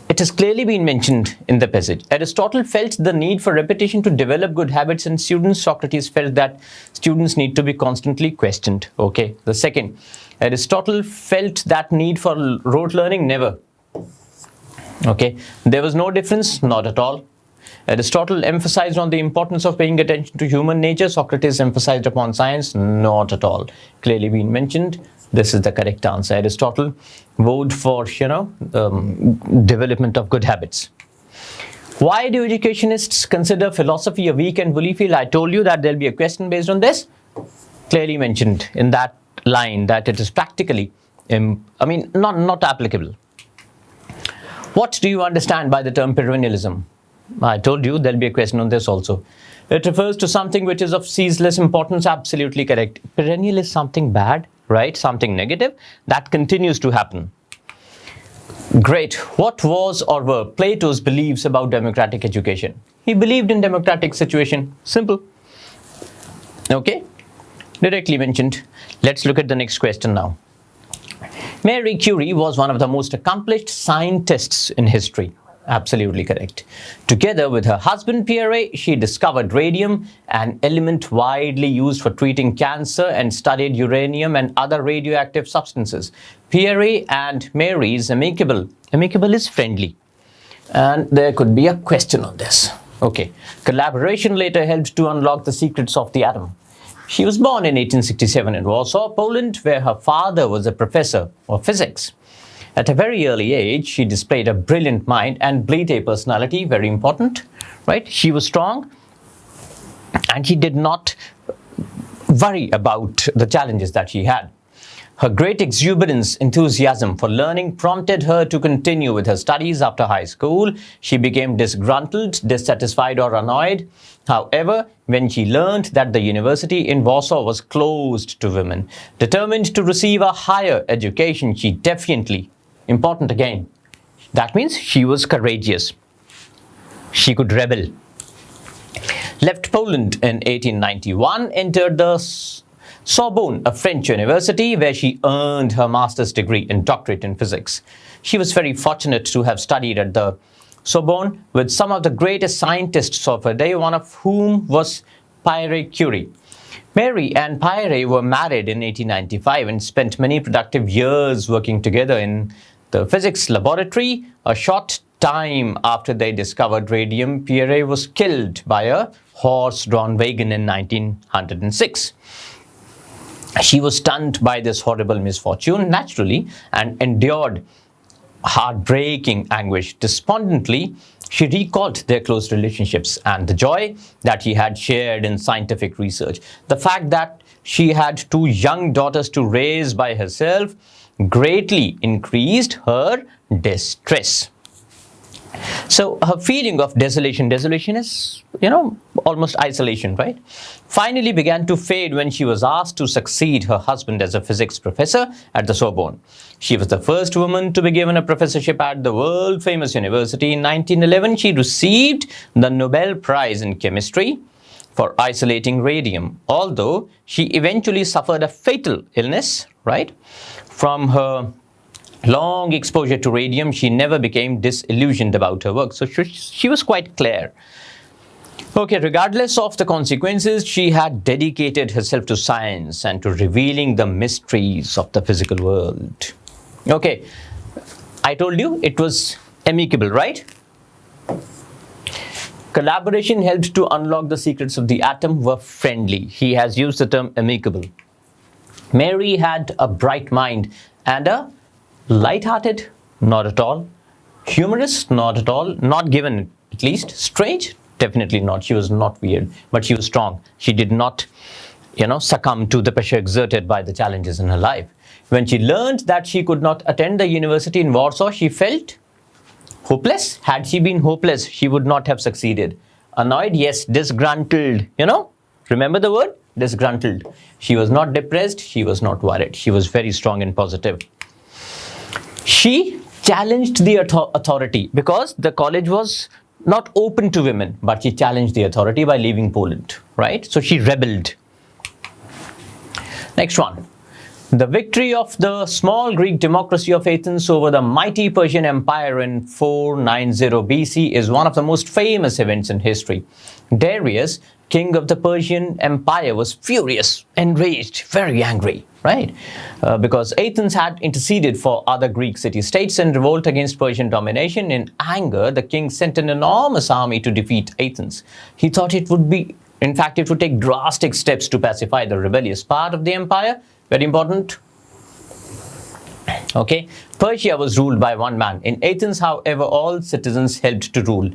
it has clearly been mentioned in the passage. Aristotle felt the need for repetition to develop good habits in students. Socrates felt that students need to be constantly questioned. Okay. The second, Aristotle felt that need for rote learning. Never. Okay. There was no difference, not at all. Aristotle emphasized on the importance of paying attention to human nature. Socrates emphasized upon science, not at all. Clearly been mentioned. This is the correct answer. Aristotle vowed for, development of good habits. Why do educationists consider philosophy a weak and woolly field? I told you that there'll be a question based on this. Clearly mentioned in that line that it is practically, not applicable. What do you understand by the term perennialism? I told you there'll be a question on this also. It refers to something which is of ceaseless importance. Absolutely correct. Perennial is something bad, right? Something negative that continues to happen. Great. What was or were Plato's beliefs about democratic education? He believed in democratic situation. Simple. Okay. Directly mentioned. Let's look at the next question now. Marie Curie was one of the most accomplished scientists in history. Absolutely correct. Together with her husband Pierre, she discovered radium, an element widely used for treating cancer, and studied uranium and other radioactive substances. Pierre and Marie's amicable. Amicable is friendly. And there could be a question on this. Okay. Collaboration later helped to unlock the secrets of the atom. She was born in 1867 in Warsaw, Poland, where her father was a professor of physics. At a very early age, she displayed a brilliant mind and blithe personality, very important, right? She was strong and she did not worry about the challenges that she had. Her great exuberance, enthusiasm for learning prompted her to continue with her studies after high school. She became disgruntled, dissatisfied, or annoyed. However, when she learned that the university in Warsaw was closed to women, determined to receive a higher education, she defiantly, important again, that means she was courageous. She could rebel. Left Poland in 1891, entered the Sorbonne, a French university, where she earned her master's degree and doctorate in physics. She was very fortunate to have studied at the Sorbonne with some of the greatest scientists of her day, one of whom was Pierre Curie. Mary and Pierre were married in 1895 and spent many productive years working together in the physics laboratory. A short time after they discovered radium, Pierre was killed by a horse-drawn wagon in 1906. She was stunned by this horrible misfortune, naturally, and endured heartbreaking anguish. Despondently, she recalled their close relationships and the joy that he had shared in scientific research. The fact that she had two young daughters to raise by herself greatly increased her distress. So her feeling of desolation is, almost isolation, right? Finally began to fade when she was asked to succeed her husband as a physics professor at the Sorbonne. She was the first woman to be given a professorship at the world-famous university. In 1911, she received the Nobel Prize in Chemistry for isolating radium, although she eventually suffered a fatal illness, right? From her long exposure to radium, she never became disillusioned about her work. So she was quite clear. Okay, regardless of the consequences, she had dedicated herself to science and to revealing the mysteries of the physical world. Okay, I told you it was amicable, right? Collaboration helped to unlock the secrets of the atom were friendly. He has used the term amicable. Mary had a bright mind and a light-hearted, not at all. Humorous, not at all. Not given, at least. Strange, definitely not. She was not weird, but she was strong. She did not, succumb to the pressure exerted by the challenges in her life. When she learned that she could not attend the university in Warsaw, she felt hopeless. Had she been hopeless, she would not have succeeded. Annoyed, yes. Disgruntled, Remember the word? Disgruntled. She was not depressed. She was not worried. She was very strong and positive. She challenged the authority because the college was not open to women, but she challenged the authority by leaving Poland, right? So she rebelled. Next one. The victory of the small Greek democracy of Athens over the mighty Persian Empire in 490 BC is one of the most famous events in history. Darius, king of the Persian Empire, was furious, enraged, very angry, right? Because Athens had interceded for other Greek city-states in revolt against Persian domination. In anger, the king sent an enormous army to defeat Athens. He thought it would take drastic steps to pacify the rebellious part of the empire. Very important. Okay, Persia was ruled by one man. In Athens, however, all citizens helped to rule.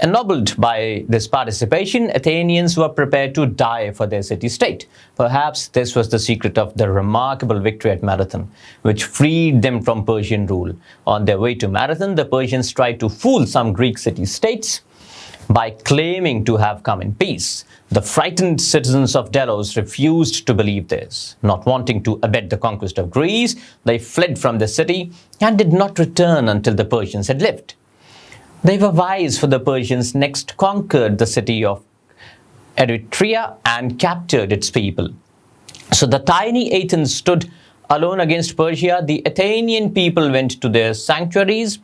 Ennobled by this participation, Athenians were prepared to die for their city-state. Perhaps this was the secret of the remarkable victory at Marathon, which freed them from Persian rule. On their way to Marathon, the Persians tried to fool some Greek city-states by claiming to have come in peace. The frightened citizens of Delos refused to believe this. Not wanting to abet the conquest of Greece, they fled from the city and did not return until the Persians had left. They were wise, for the Persians next conquered the city of Eretria and captured its people. So the tiny Athens stood alone against Persia. The Athenian people went to their sanctuaries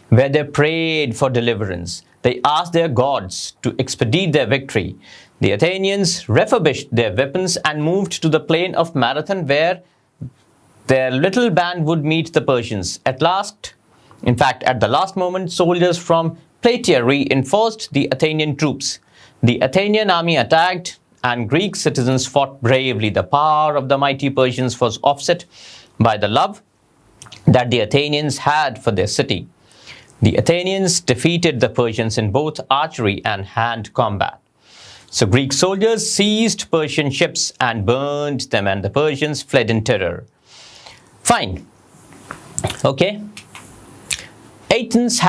where they prayed for deliverance. They asked their gods to expedite their victory. The Athenians refurbished their weapons and moved to the plain of Marathon, where their little band would meet the Persians. At the last moment, soldiers from Plataea reinforced the Athenian troops. The Athenian army attacked, and Greek citizens fought bravely. The power of the mighty Persians was offset by the love that the Athenians had for their city. The Athenians defeated the Persians in both archery and hand combat. So Greek soldiers seized Persian ships and burned them, and the Persians fled in terror. Fine. Okay. Athens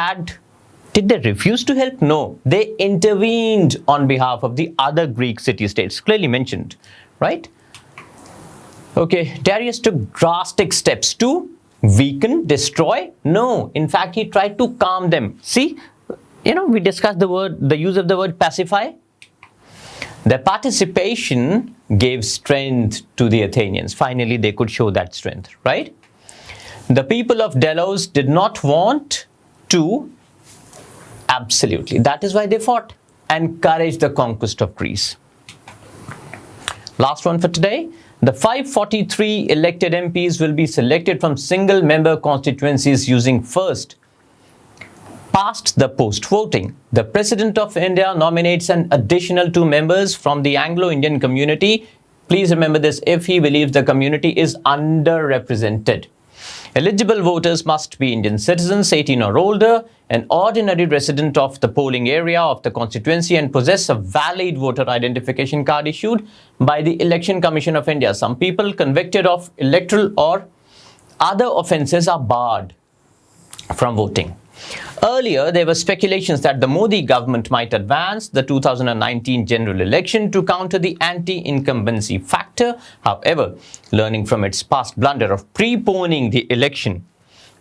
did they refuse to help? No, they intervened on behalf of the other Greek city-states, clearly mentioned, right? Okay, Darius took drastic steps to weaken, destroy? No, in fact, he tried to calm them. See, we discussed the use of the word pacify. Their participation gave strength to the Athenians. Finally, they could show that strength, right? The people of Delos did not want to, absolutely, that is why they fought, encourage the conquest of Greece. Last one for today. The 543 elected MPs will be selected from single-member constituencies using first past the post voting. The President of India nominates an additional 2 members from the Anglo-Indian community. Please remember this, if he believes the community is underrepresented. Eligible voters must be Indian citizens, 18 or older, an ordinary resident of the polling area of the constituency, and possess a valid voter identification card issued by the Election Commission of India. Some people convicted of electoral or other offences are barred from voting. Earlier, there were speculations that the Modi government might advance the 2019 general election to counter the anti-incumbency factor. However, learning from its past blunder of preponing the election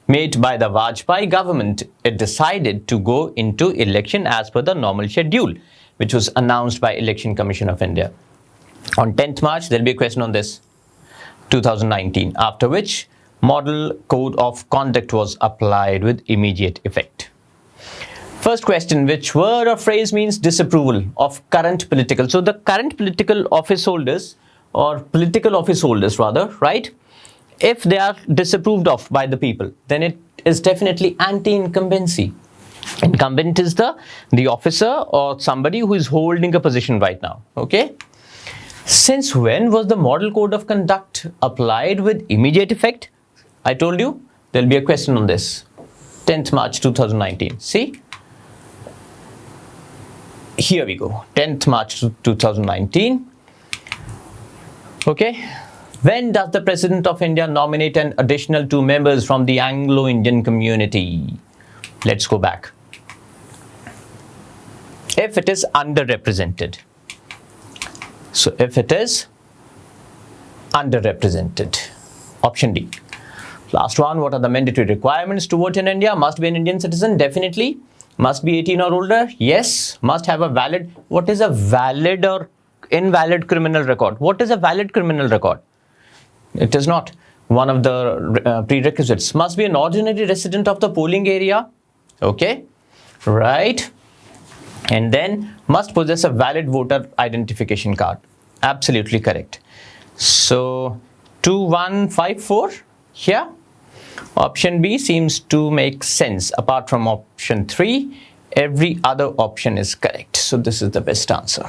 made by the Vajpayee government, it decided to go into election as per the normal schedule, which was announced by Election Commission of India. On 10th March, there will be a question on this, 2019, after which Model Code of Conduct was applied with immediate effect. First question, which word or phrase means disapproval of current political? So the current political office holders, or political office holders rather, right? If they are disapproved of by the people, then it is definitely anti-incumbency. Incumbent is the officer or somebody who is holding a position right now, okay? Since when was the Model Code of Conduct applied with immediate effect? I told you there will be a question on this. 10th March 2019. See? Here we go. 10th March 2019. Okay. When does the President of India nominate an additional 2 members from the Anglo-Indian community? Let's go back. If it is underrepresented. So if it is underrepresented. Option D. Last one, what are the mandatory requirements to vote in India? Must be an Indian citizen, definitely. Must be 18 or older, yes. Must have a valid, what is a valid or invalid criminal record? What is a valid criminal record? It is not one of the prerequisites. Must be an ordinary resident of the polling area, okay, right. And then must possess a valid voter identification card, absolutely correct. So 2154 here. Option B seems to make sense. Apart from option 3, every other option is correct. So this is the best answer.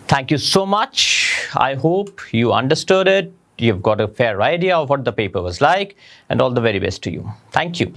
Thank you so much. I hope you understood it. You've got a fair idea of what the paper was like, and all the very best to you. Thank you.